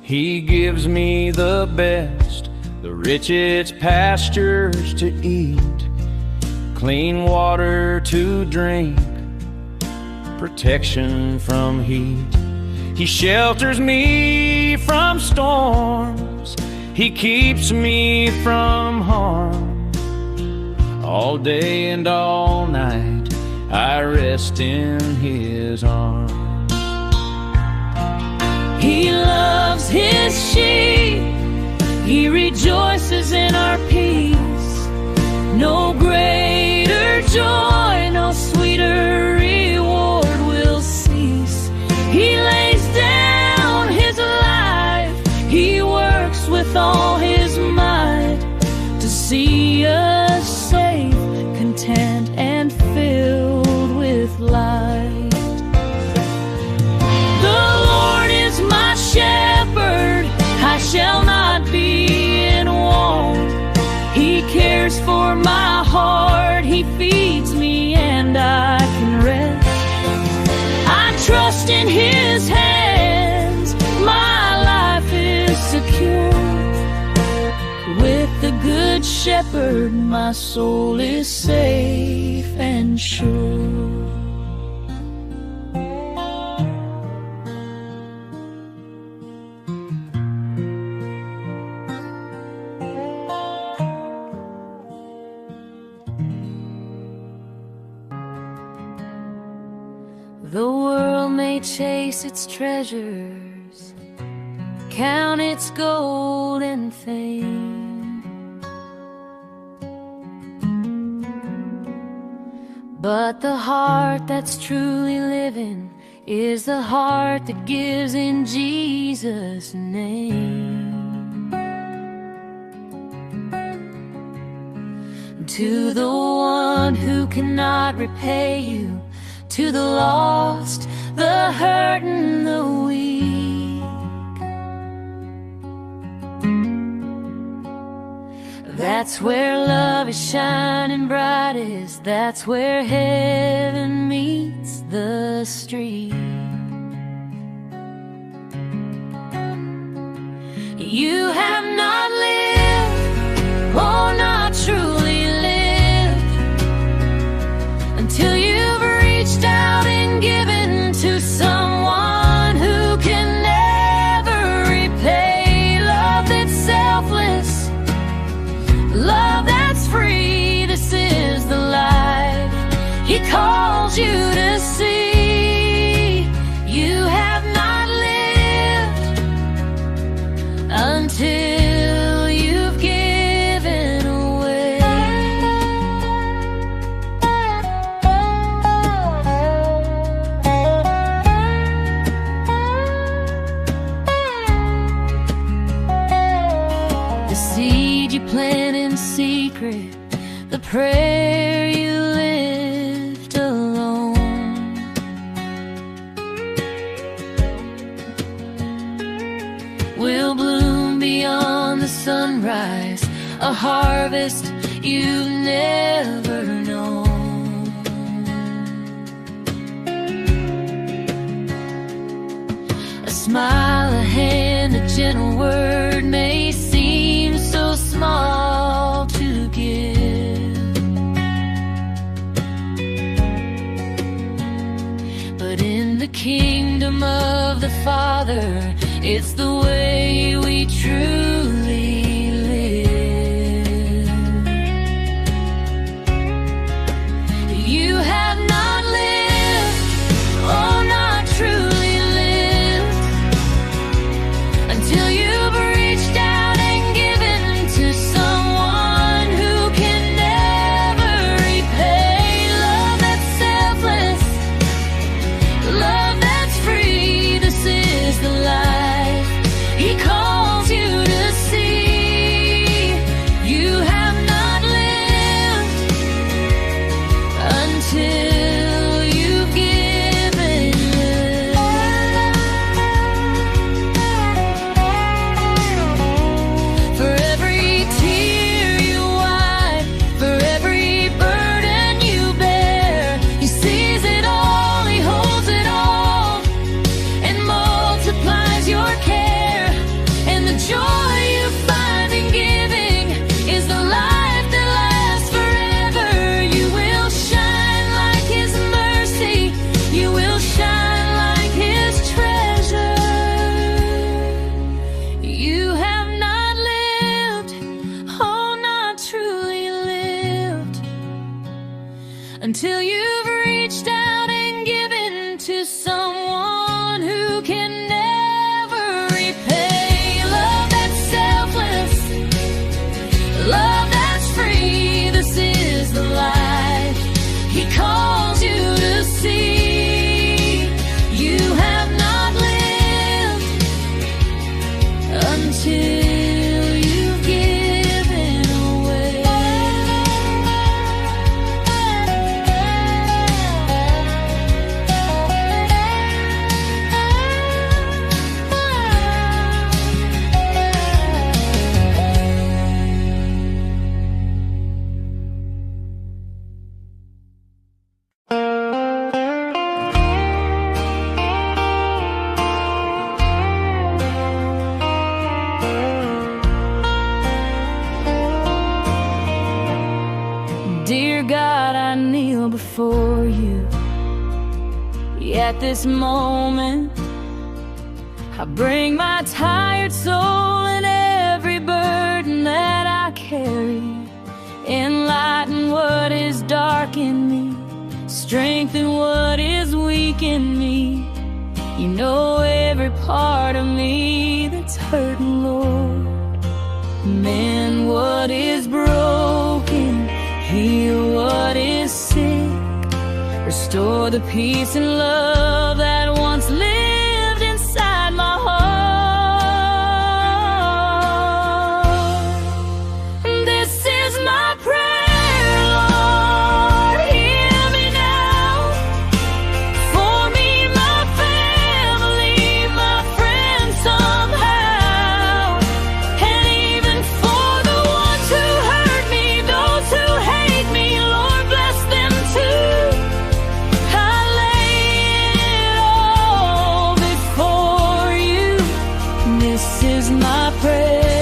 He gives me the best, the richest pastures to eat, clean water to drink, protection from heat. He shelters me from storms, He keeps me from harm. All day and all night I rest in His arms. He loves His sheep, He rejoices in our peace. No greater joy, no sweeter reward will cease. He lays down His life, He works with all His might to see us safe, content and filled with light. My shepherd, I shall not be in want. He cares for my heart, He feeds me and I can rest. I trust in His hands, my life is secure. With the Good Shepherd, my soul is safe and sure. The world may chase its treasures, count its gold and fame, but the heart that's truly living is the heart that gives in Jesus' name. To the one who cannot repay you, to the lost, the hurt and the weak, that's where love is shining brightest. That's where heaven meets the street. You have not lived, oh, not truly lived, until you've reached out and given to someone who can never repay. Love that's selfless, love that's free. This is the life He calls you to see. You have not lived until you've given away. The seed you plant in secret, the prayer you lift alone, will bloom beyond the sunrise, a harvest you've never known. A smile, a hand, a gentle word may seem so small to give, the kingdom of the Father. It's the way we truly live. You have not lived, oh, not truly lived, until you've reached out and given to someone who can never repay. Love that's selfless, love that's free. This is the life He calls you to see. You have not lived until you've given. For every tear you wipe, for every burden you bear, He sees it all, He holds it all, and multiplies your care. And the joy you find in giving is the life that lasts forever. You will shine like His mercy, you will shine like His treasure. You have not lived, oh, not truly lived, until you've reached out and given to someone who can never repay. Love that's selfless, love that's free. This is the life He calls you to see. You have not lived until you've given away. Dear God, I kneel before you. At this moment, I bring my tired soul and every burden that I carry. Enlighten what is dark in me, strengthen what is weak in me. You know every part of me that's hurting, Lord. Mend what is broken, heal what is sick, restore the peace and love that once lived inside my heart. This is my prayer, Lord, hear me now. For me, my family, my friends somehow, and even for the ones who hurt me, those who hate me, Lord, bless them too. I lay it all before you. This is my prayer,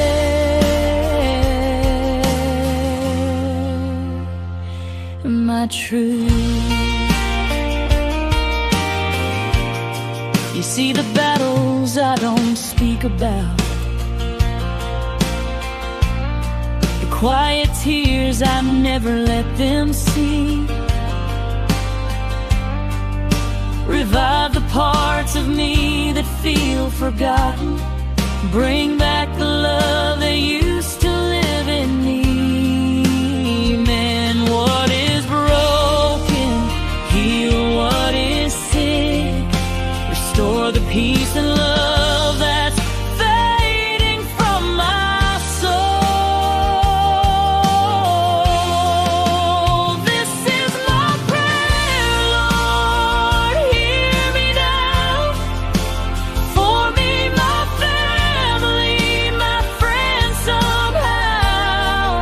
my truth. You see the battles I don't speak about, the quiet tears I never let them see. Revive the parts of me that feel forgotten. Bring back the love that used to live in me. Mend what is broken, heal what is sick, restore the peace and love that's fading from my soul. This is my prayer, Lord, hear me now. For me, my family, my friends somehow,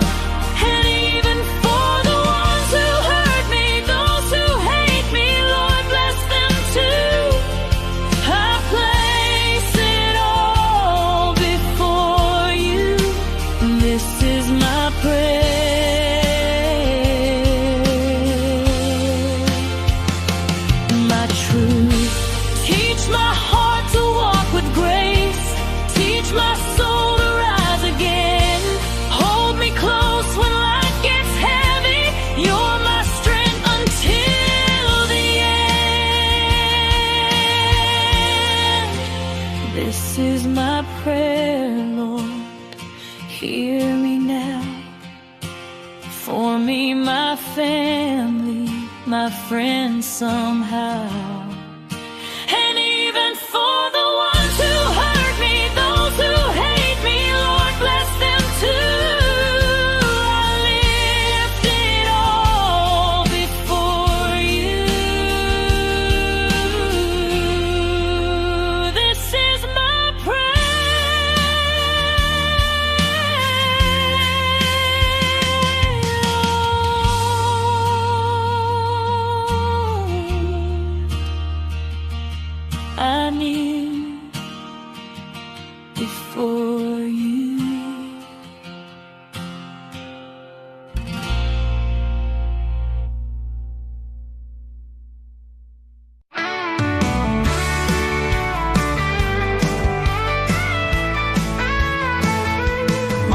and even for the ones who hurt me, those who hate me, Lord, bless them too. I play This is my prayer, Lord, hear me now. For me, my family, my friends somehow. And even for the ones who hurt me, those who hate me, Lord, bless them too. I lift it all before you. This is my prayer. I kneel before you.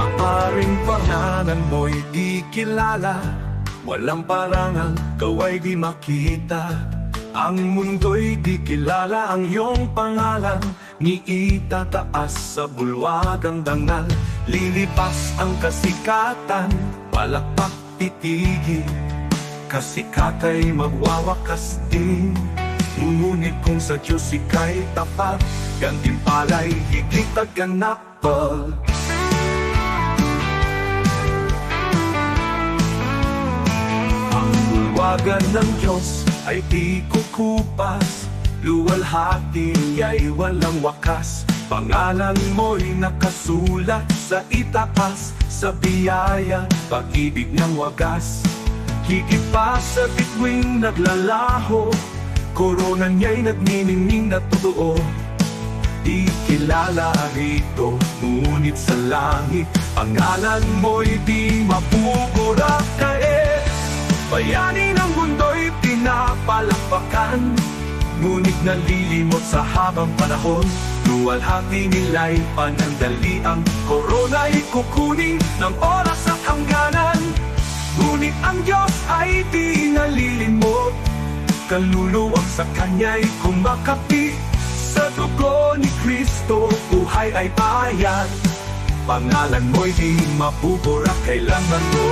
Maaring pangalan mo'y di kilala, walang parangal, kaway di makita. Ang mundo'y di kilala ang iyong pangalan, ni itataas sa bulwagang dangal. Lilipas ang kasikatan, palakpak titigil, kasikata'y magwawakas din. Ngunit kung sa Diyos ika'y tapat, gantimpala'y higit at ganapal. Ang bulwagan ng Diyos ay di kukupas, luwalhati niya'y walang wakas. Pangalan mo'y nakasulat sa itaas, sa biyaya, pag-ibig ng wagas. Higit pa sa bituing naglalaho, korona niya'y nagniningning na totoo. Di kilala rito, ngunit sa langit, pangalan mo'y di mapupura. Kahit bayani ng mundo'y pinapalakpakan, ngunit nalilimot sa habang panahon. Luwalhati nila'y panandali, ang korona'y kukunin ng oras at hangganan. Ngunit ang Diyos ay di nalilimot, kaluluwang sa Kanya'y kumakapi. Sa dugo ni Kristo, buhay ay bayan. Pangalan mo'y di mapupura kailanman mo.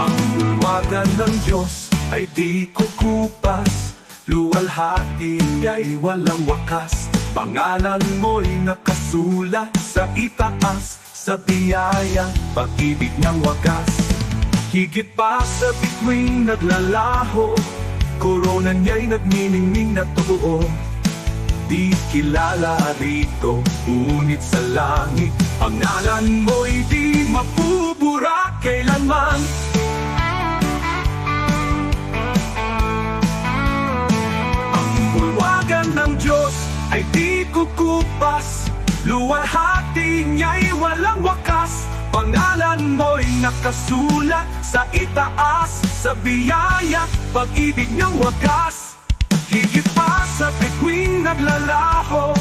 Ang bulwagan ng Diyos ay di kukupas, luwalhati niya'y walang wakas. Pangalan mo'y nakasulat sa itaas, sa biyaya, pag-ibig ng wagas. Higit pa sa bituing naglalaho, korona niya'y nagniningning na totoo. Di kilala rito, ngunit sa langit, pangalan mo'y di mapupura kailanman. Ang bulwagan ng Diyos ay di kukupas, luwalhati niya'y walang wakas. Pangalan mo'y nakasulat sa itaas, sa biyaya, pag-ibig ng wagas. Higit pa sa bituing naglalaho,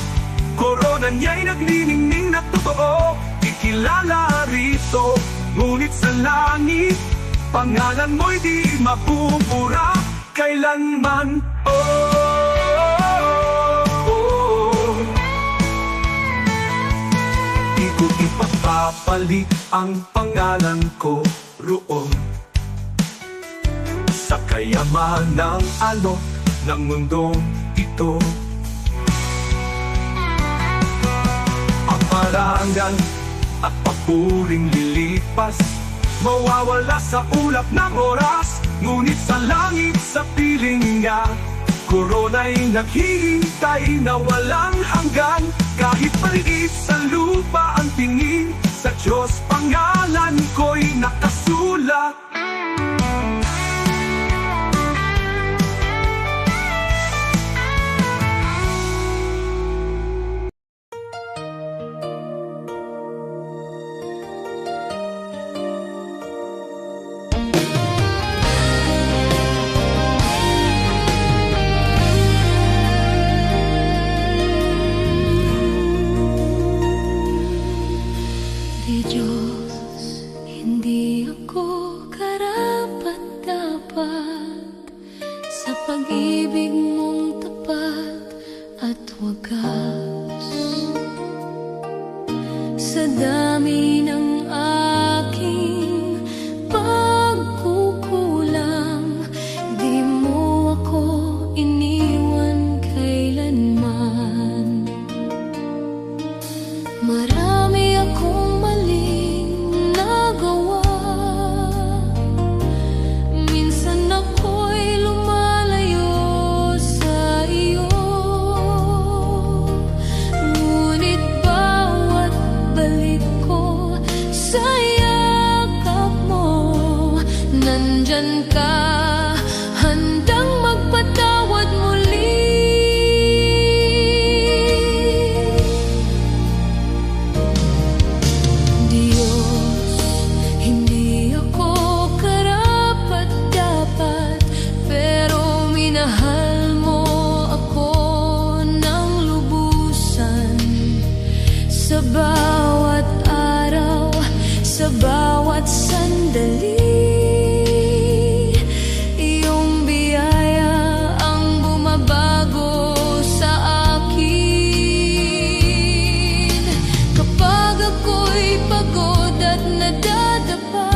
korona niya'y nagniningning na totoo. Di kilala rito, ngunit sa langit, pangalan mo'y di mapupura kailanman. Di ko ipapapalit ang pangalan ko roon sa kayamanang alok ng mundong ito. Ang parangal at papuring lilipas, mawawala sa ulap ng oras. Ngunit sa langit, sa piling niya, korona'y naghihintay na walang hanggan. Kahit maliit sa lupa ang tingin, sa Diyos pangalan ko'y nakasulat. Di Diyos, hindi ako karapat-dapat sa pag-ibig mong tapat at wagas. Sa dami ng aking pagkukulang, di mo ako iniwan kailanman. Marami akong maling nagawa, minsan ako'y lumalayo sa iyo. Ngunit bawat balik ko sa yakap mo, nandyan ka, handang magpatawad muli. Diyos, hindi ako karapat-dapat, pero minahal mo ako ng lubusan. Sa bawat araw, sa bawat sandali, iyong biyaya ang bumabago sa akin. Kapag ako'y pagod at nadadapa,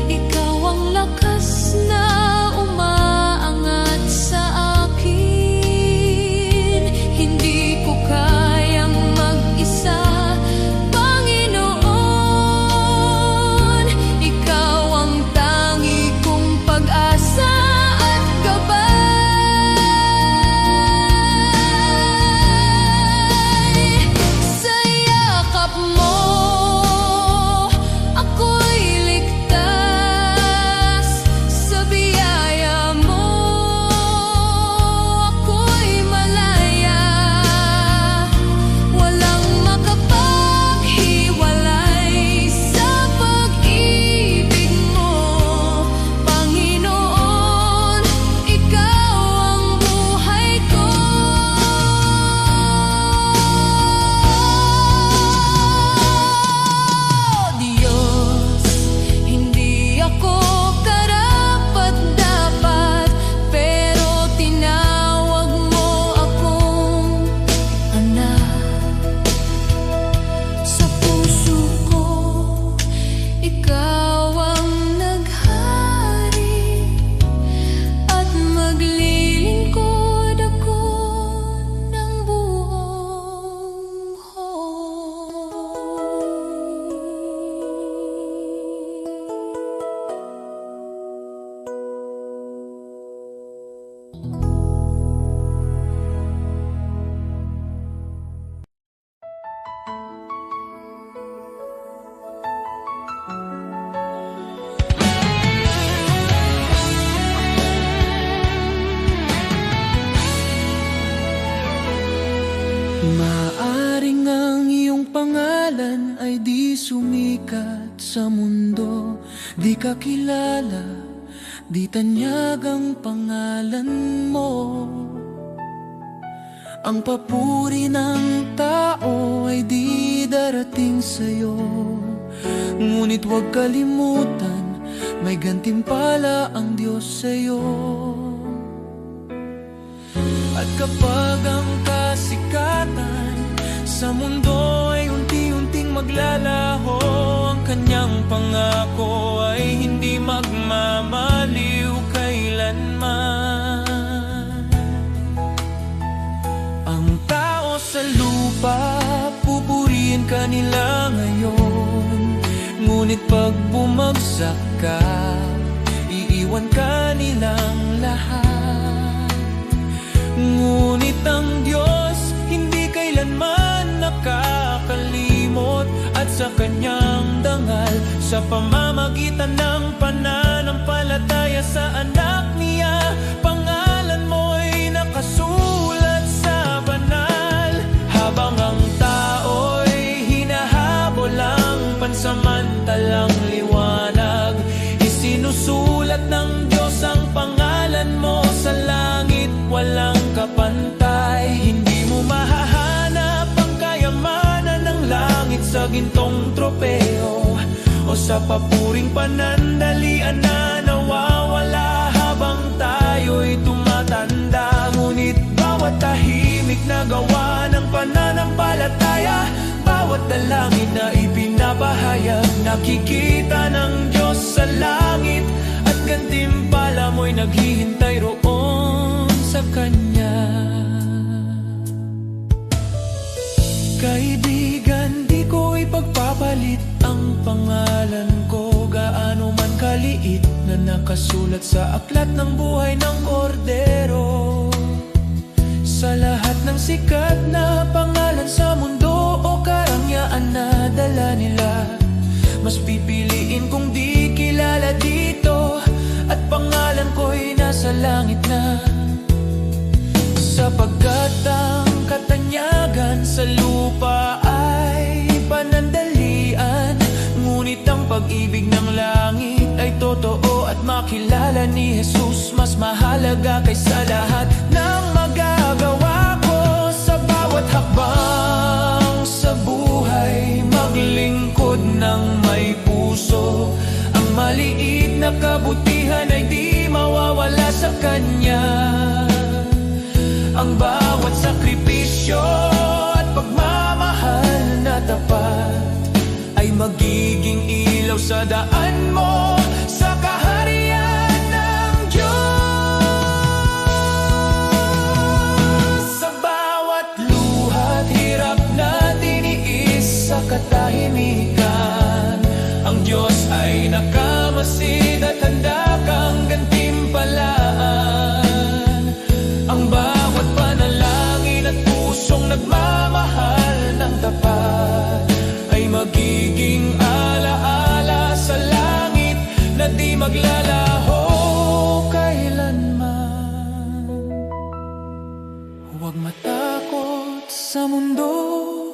ikaw ang lakas na umaangat sa akin. Hindi ko kayang mag-isa, Panginoon. Ikaw ang tangi kong pag-asa at gabay. Sa yakap mo, ako'y ligtas. Sa biyaya mo, ako'y malaya. Walang makapaghiwalay sa pag-ibig mo, Panginoon. Ikaw ang buhay ko. Diyos, hindi ako karapat-dapat, pero tinawag mo akong anak. Sa puso ko, ikaw ang naghari, at maglilingkod ako ng buong Maaring ang iyong pangalan ay di sumikat sa mundo, di ka kilala, di tanyag ang pangalan mo. Ang papuri ng tao ay di darating sa'yo, ngunit huwag kalimutan, may gantimpala ang Diyos sa'yo. At kapag ang kasikatan sa mundo ay unti-unting maglalaho, ang kanyang pangako ay hindi magmamaliw kailanman. Ang tao sa lupa, pupurihin ka nila ngayon, ngunit pag bumagsak ka, iiwan ka nilang lahat. Ngunit ang Diyos hindi kailanman nakakalimot, at sa kanyang dangal, sa pamamagitan ng pananampalataya sa anak niya, pangalan mo'y nakasulat sa banal. Habang ang tao'y hinahabol ang pansamantalang liwanag, isinusulat ng Diyos ang pangalan mo sa langit, walang kapantay. Hindi mo mahahanap ang kayamanan ng langit sa gintong tropeo, o sa papuring panandalian na nawawala habang tayo'y tumatanda. na gawa ng pananampalataya. Bawat dalangin na ipinapahayag, nakikita ng Diyos sa langit, at gantimpala mo'y naghihintay roon sa Kanya. Kaibigan, di ko ipagpapalit ang pangalan ko, gaano man kaliit, na nakasulat sa aklat ng buhay ng Kordero. Sa lahat ng sikat na pangalan sa mundo o karangyaan na dala nila, mas pipiliin kung di kilala dito, at pangalan ko'y nasa langit na. Sapagkat ang katanyagan sa lupa ay panandalian, ngunit ang pag-ibig ng langit ay totoo, at makilala ni Jesus mas mahalaga kaysa lahat ng magagawa ko. Sa bawat hakbang sa buhay, maglingkod ng may puso, ang maliit na kabutihan ay di mawawala sa Kanya. Ang bawat sakripisyo at pagmamahal na tapat ay magiging ilaw sa daan mo sa kaharian ng Diyos. Sa bawat luhat, hirap na tiniis sa katahimikan, ang Diyos ay nakamasid at handa kang gantimpalaan. Ang bawat panalangin at pusong nagmamahal ng tapat ay magiging alaala sa langit na di maglalaho kailanman. Huwag matakot sa mundo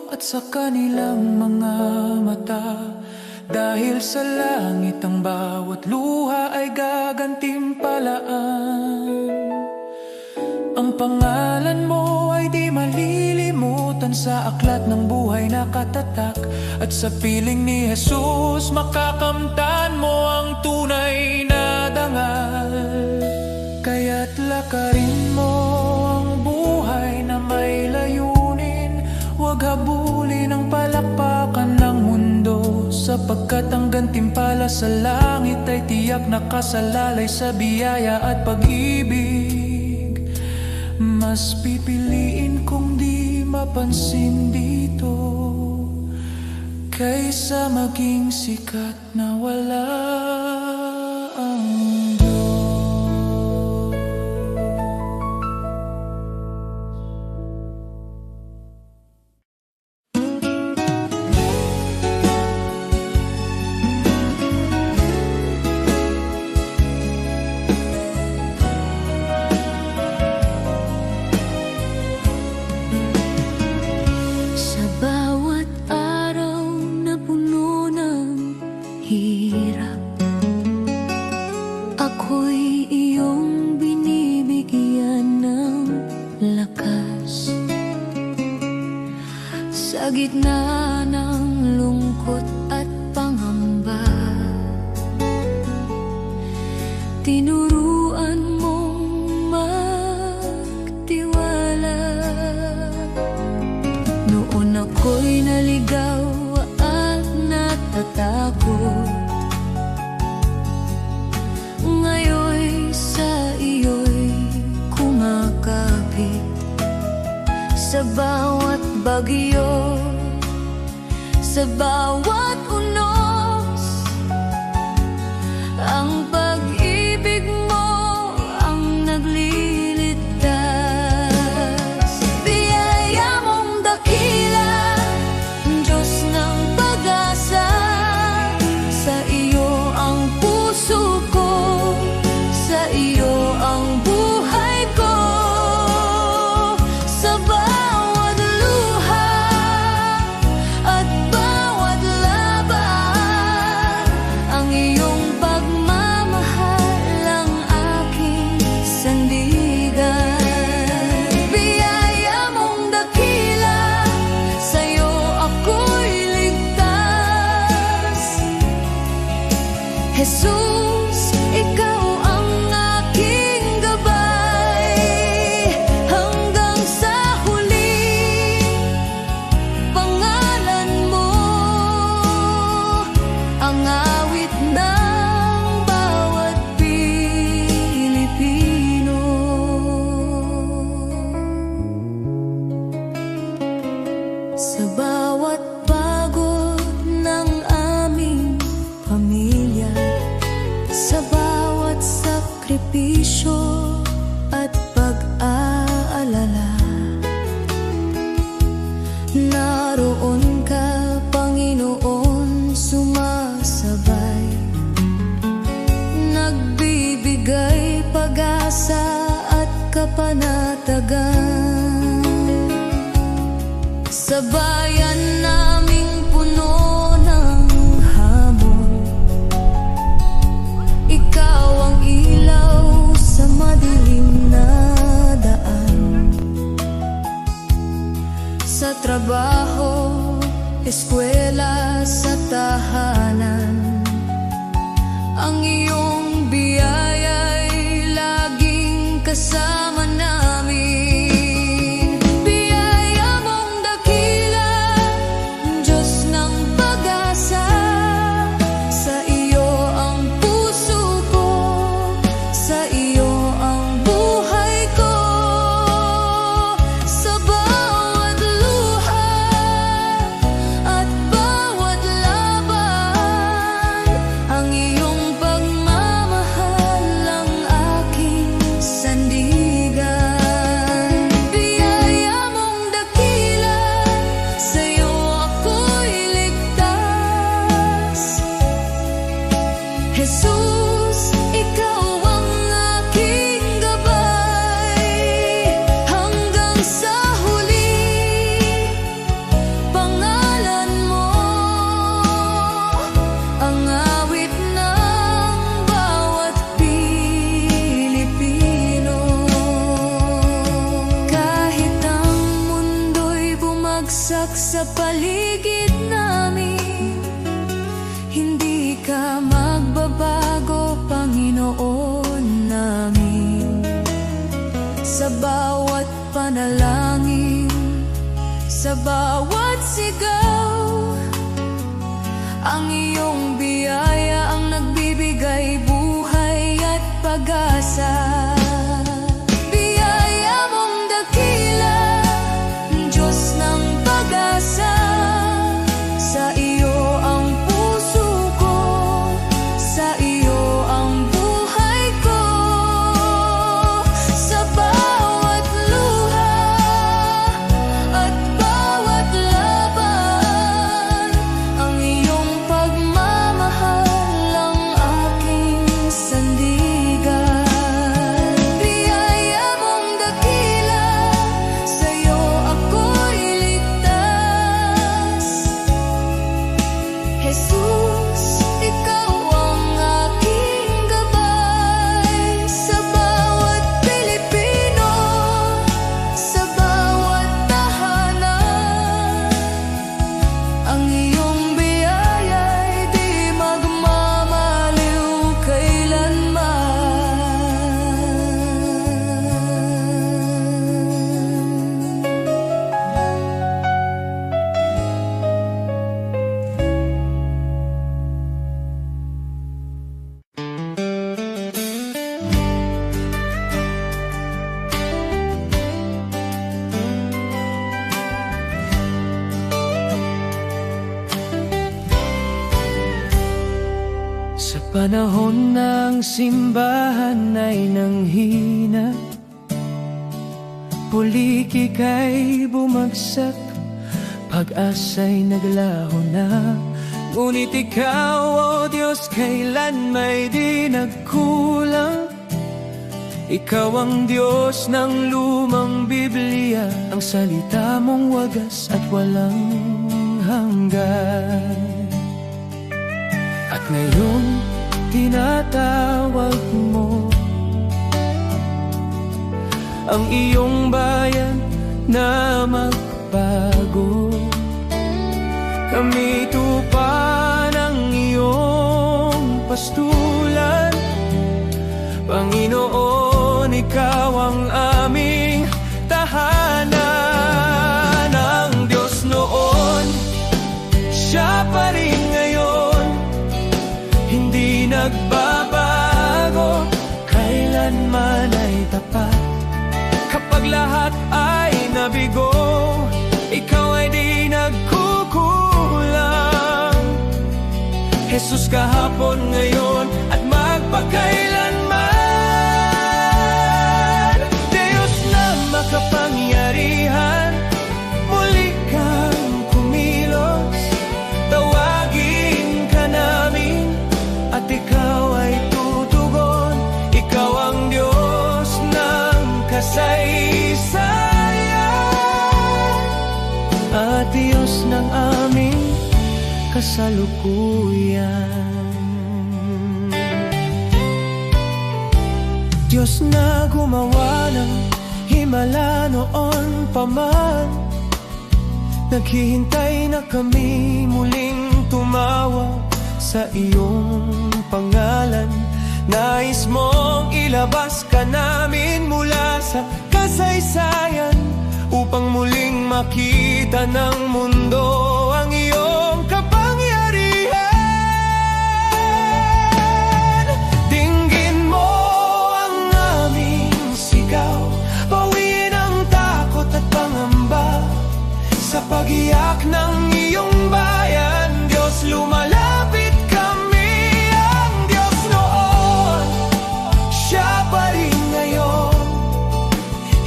at sa kanilang mga mata, dahil sa langit ang bawat luha ay gagantimpalaan. Ang pangalan mo ay di malilimutan sa aklat ng buhay na katatak, at sa piling ni Jesus makakamtan mo ang tunay na dangal. Kaya't lakarin mo ang buhay na may layunin, huwag habulin ang palakpakan ng mundo, sapagkat ang gantimpala sa langit ay tiyak nakasalalay sa biyaya at pag-ibig. Mas pipiliin kong di mapansin dito, kaysa maging sikat na wala ang Diyos. Sa bawat araw na puno ng hirap, ako'y iyong binibigyan ng lakas. Sa gitna ng lungkot at pangamba, tinuruan mong magtiwala. Noon ako'y naligaw at natatakot, ngayon sa iyo'y kumakapit. Sa bawat bagyo, sa bawat unos, ang pag-ibig mo ang nagliligtas. Biyaya mong dakila, Diyos ng pag-asa, sa iyo ang puso ko, sa iyo ang buhay ko. Sa bawat luha at bawat sakripisyo at pag-aalala. Naroon ka, Panginoon, sumasabay, nagbibigay pag-asa at kapanatagan. Sa bayan naming puno ng hamon, ikaw ang ilaw sa madilim na daan. Sa trabaho, eskwela, sa tahanan, ang iyong biyaya'y laging kasama namin. Biyaya mong dakila, Diyos ng pag-asa, sa iyo ang puso ko, sa iyo ang buhay ko. Sa bawat luha at bawat laban, ang iyong pagmamahal ang aking sandigan. Biyaya mong dakila, sa'yo ako'y ligtas. Jesus, ikaw ang aking gabay, hanggang sa huli. Pangalan mo ang awit ng bawat Pilipino. Kahit ang mundo'y bumagsak sa paligid namin, hindi ka magbabago, Panginoon namin. Sa bawat panalangin, sa bawat sigaw, ang iyong biyaya ang nagbibigay buhay at pag-asa. Biyaya mong dakila, Diyos ng pag-asa, sa iyo ang puso ko, sa iyo ang buhay ko. Sa bawat luha at bawat laban, ang iyong pagmamahal ang aking sandigan. Biyaya mong dakila, sa'yo ako'y ligtas. Jesus, ikaw ang aking gabay, sa bawat Pilipino, sa bawat tahanan, ang iyong biyaya'y di magmamaliw kailanman. Sa panahon ng simbahan ay nanghina, pulikik ay bumagsak, pag-asa'y naglaho na. Ngunit ikaw, O Diyos, kailan may di nagkulang. Ikaw ang Diyos ng lumang Biblia, ang salita mong wagas at walang hanggan. At ngayon, tinatawag mo ang iyong bayan na magbago. Kami tupa ng iyong pastulan, Panginoon, ikaw ang aming tahanan. Ang Diyos noon, siya pa rin ngayon, hindi nagbabago, kailanman ay tapat. Kapag lahat ay nabigo, ikaw ay di nagkukulang. Jesus, kahapon, ngayon at magpakailanman. kasaysayan at Diyos ng aming kasalukuyan. Diyos na gumawa ng himala noon pa man, naghihintay na kami muling tumawag sa iyong pangalan. Nais mong ilabas ka namin mula sa kasaysayan, upang muling makita ng mundo ang iyong kapangyarihan. Dinggin mo ang aming sigaw, bawiin ang takot at pangamba. Sa pag-iyak ng iyong bayan, Diyos, lumalapit kami. Ang Diyos noon, Siya pa rin ngayon,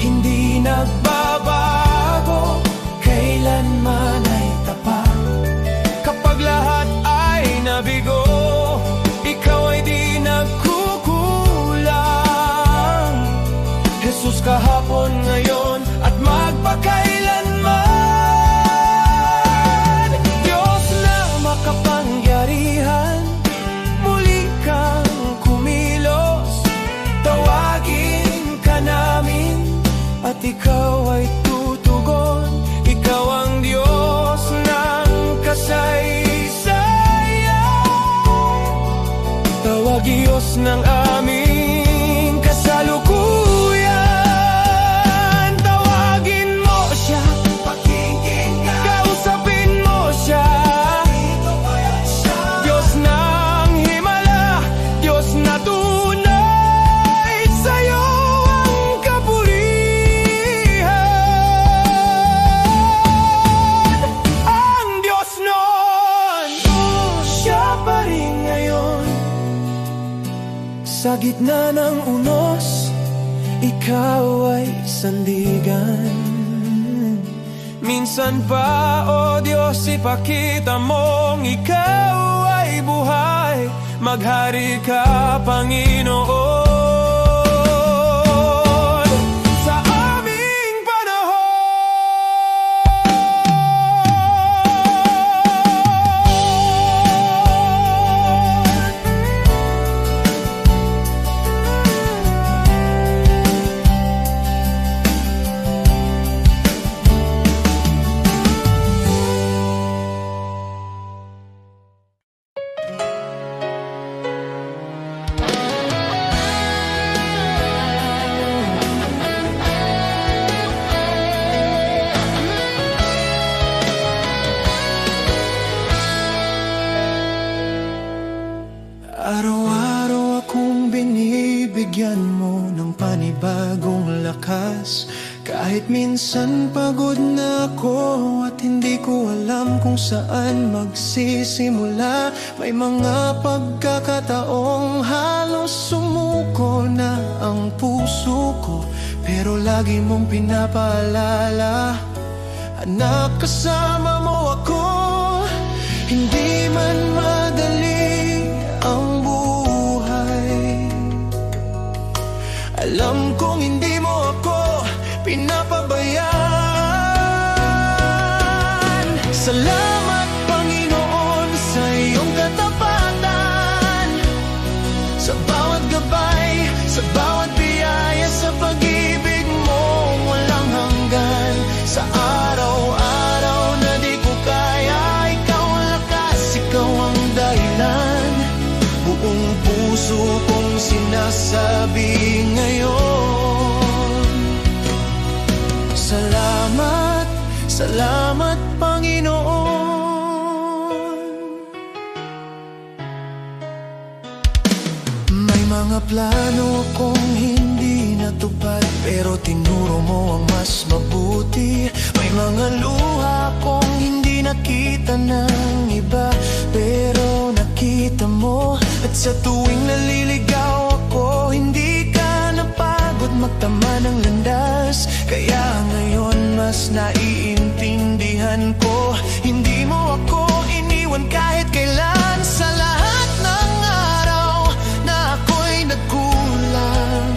hindi nagbabago, kailanman ay tapat. Kapag lahat ay nabigo, Ikaw ay di nagkukulang. Jesus, kahapon, ngayon at magpakailanman. Diyos na makapangyarihan, muli kang kumilos. Tawagin ka namin at Ikaw ay tutugon. Ikaw ang Diyos ng kasaysayan, tawag Diyos ng aming kasalukuyan. Tawagin mo Siya, pakinggan, kausapin mo Siya. Diyos ng himala, Diyos na tunay, sa'yo ang kapurihan. Ang Diyos noon, Siya pa rin ngayon. Sa gitna ng unos, Ikaw ay sandigan. Minsan pa, O Diyos, ipakita mong Ikaw ay buhay. Maghari ka, Panginoon, sa aming panahon. Araw-araw akong binibigyan mo ng panibagong lakas. Kahit minsan pagod na ako at hindi ko alam kung saan magsisimula. May mga pagkakataong halos sumuko na ang puso ko, pero lagi mong pinapaalala, anak, kasama mo ako. Hindi man madali ang buhay, alam kong hindi mo ako pinapabayaan. Salamat, Panginoon, sa iyong katapatan, sa bawat gabay, sa bawat biyaya, sa pag-ibig mo walang hanggan. Sa araw-araw na di ko kaya, Ikaw ang lakas, Ikaw ang dahilan. Buong puso kong sinasabi ngayon, salamat, salamat, Panginoon. May mga plano akong hindi natupad, pero tinuro mo ang mas mabuti. May mga luha akong hindi nakita ng iba, pero nakita mo. At sa tuwing naliligaw ako, hindi ka napagod magtama ng landas. Kaya ngayon mas naiintindihan ko, hindi mo ako iniwan kahit kailan. Sa lahat ng araw na ako'y nagkulang,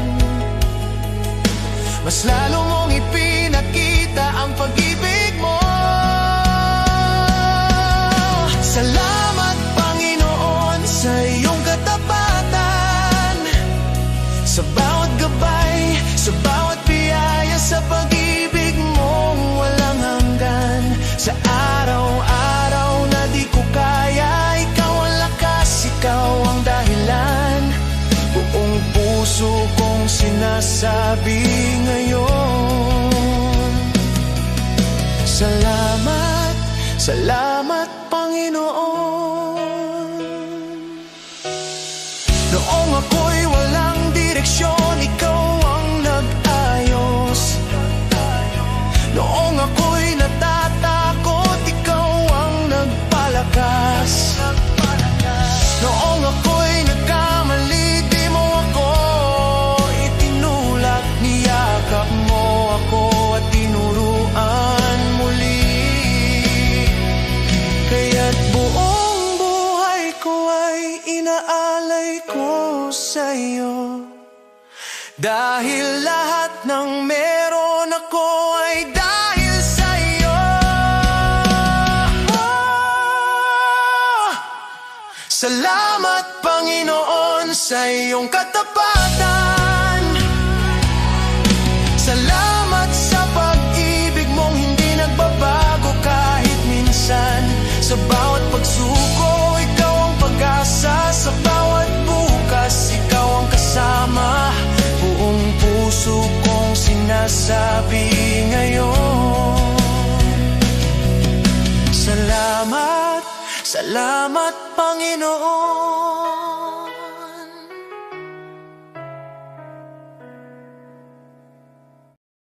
mas mas lalo mong ipinakita ang pag-ibig mo. Salamat Panginoon sa iyong katapatan, sa bawat gabay, sa bawat biyaya, sa pag-ibig mong walang hanggan. Sa araw-araw na di ko kaya, ikaw ang lakas, ikaw ang dahilan. Buong puso kong sinasabi ngayon, salamat, salamat Panginoon. Noong ako'y walang direksyon, ikaw ang nag-ayos. Noong ako'y natatakot, ikaw ang nagpalakas. Noong ako'y nagkamali, di mo ako itinulak. Niyakap mo ako at tinuruan muli. Kaya't buong buhay ko ay inaalay ko sa'yo. Dahil lahat ng meron ako ay dahil sa'yo. Salamat Panginoon sa iyong katapatan. Salamat sa pag-ibig mong hindi nagbabago kahit minsan. Sa bawat pagsuko, ikaw ang pag-asa. Sa bawat bukas, ikaw ang kasama. Buong puso kong sinasabi ngayon, salamat, salamat Panginoon.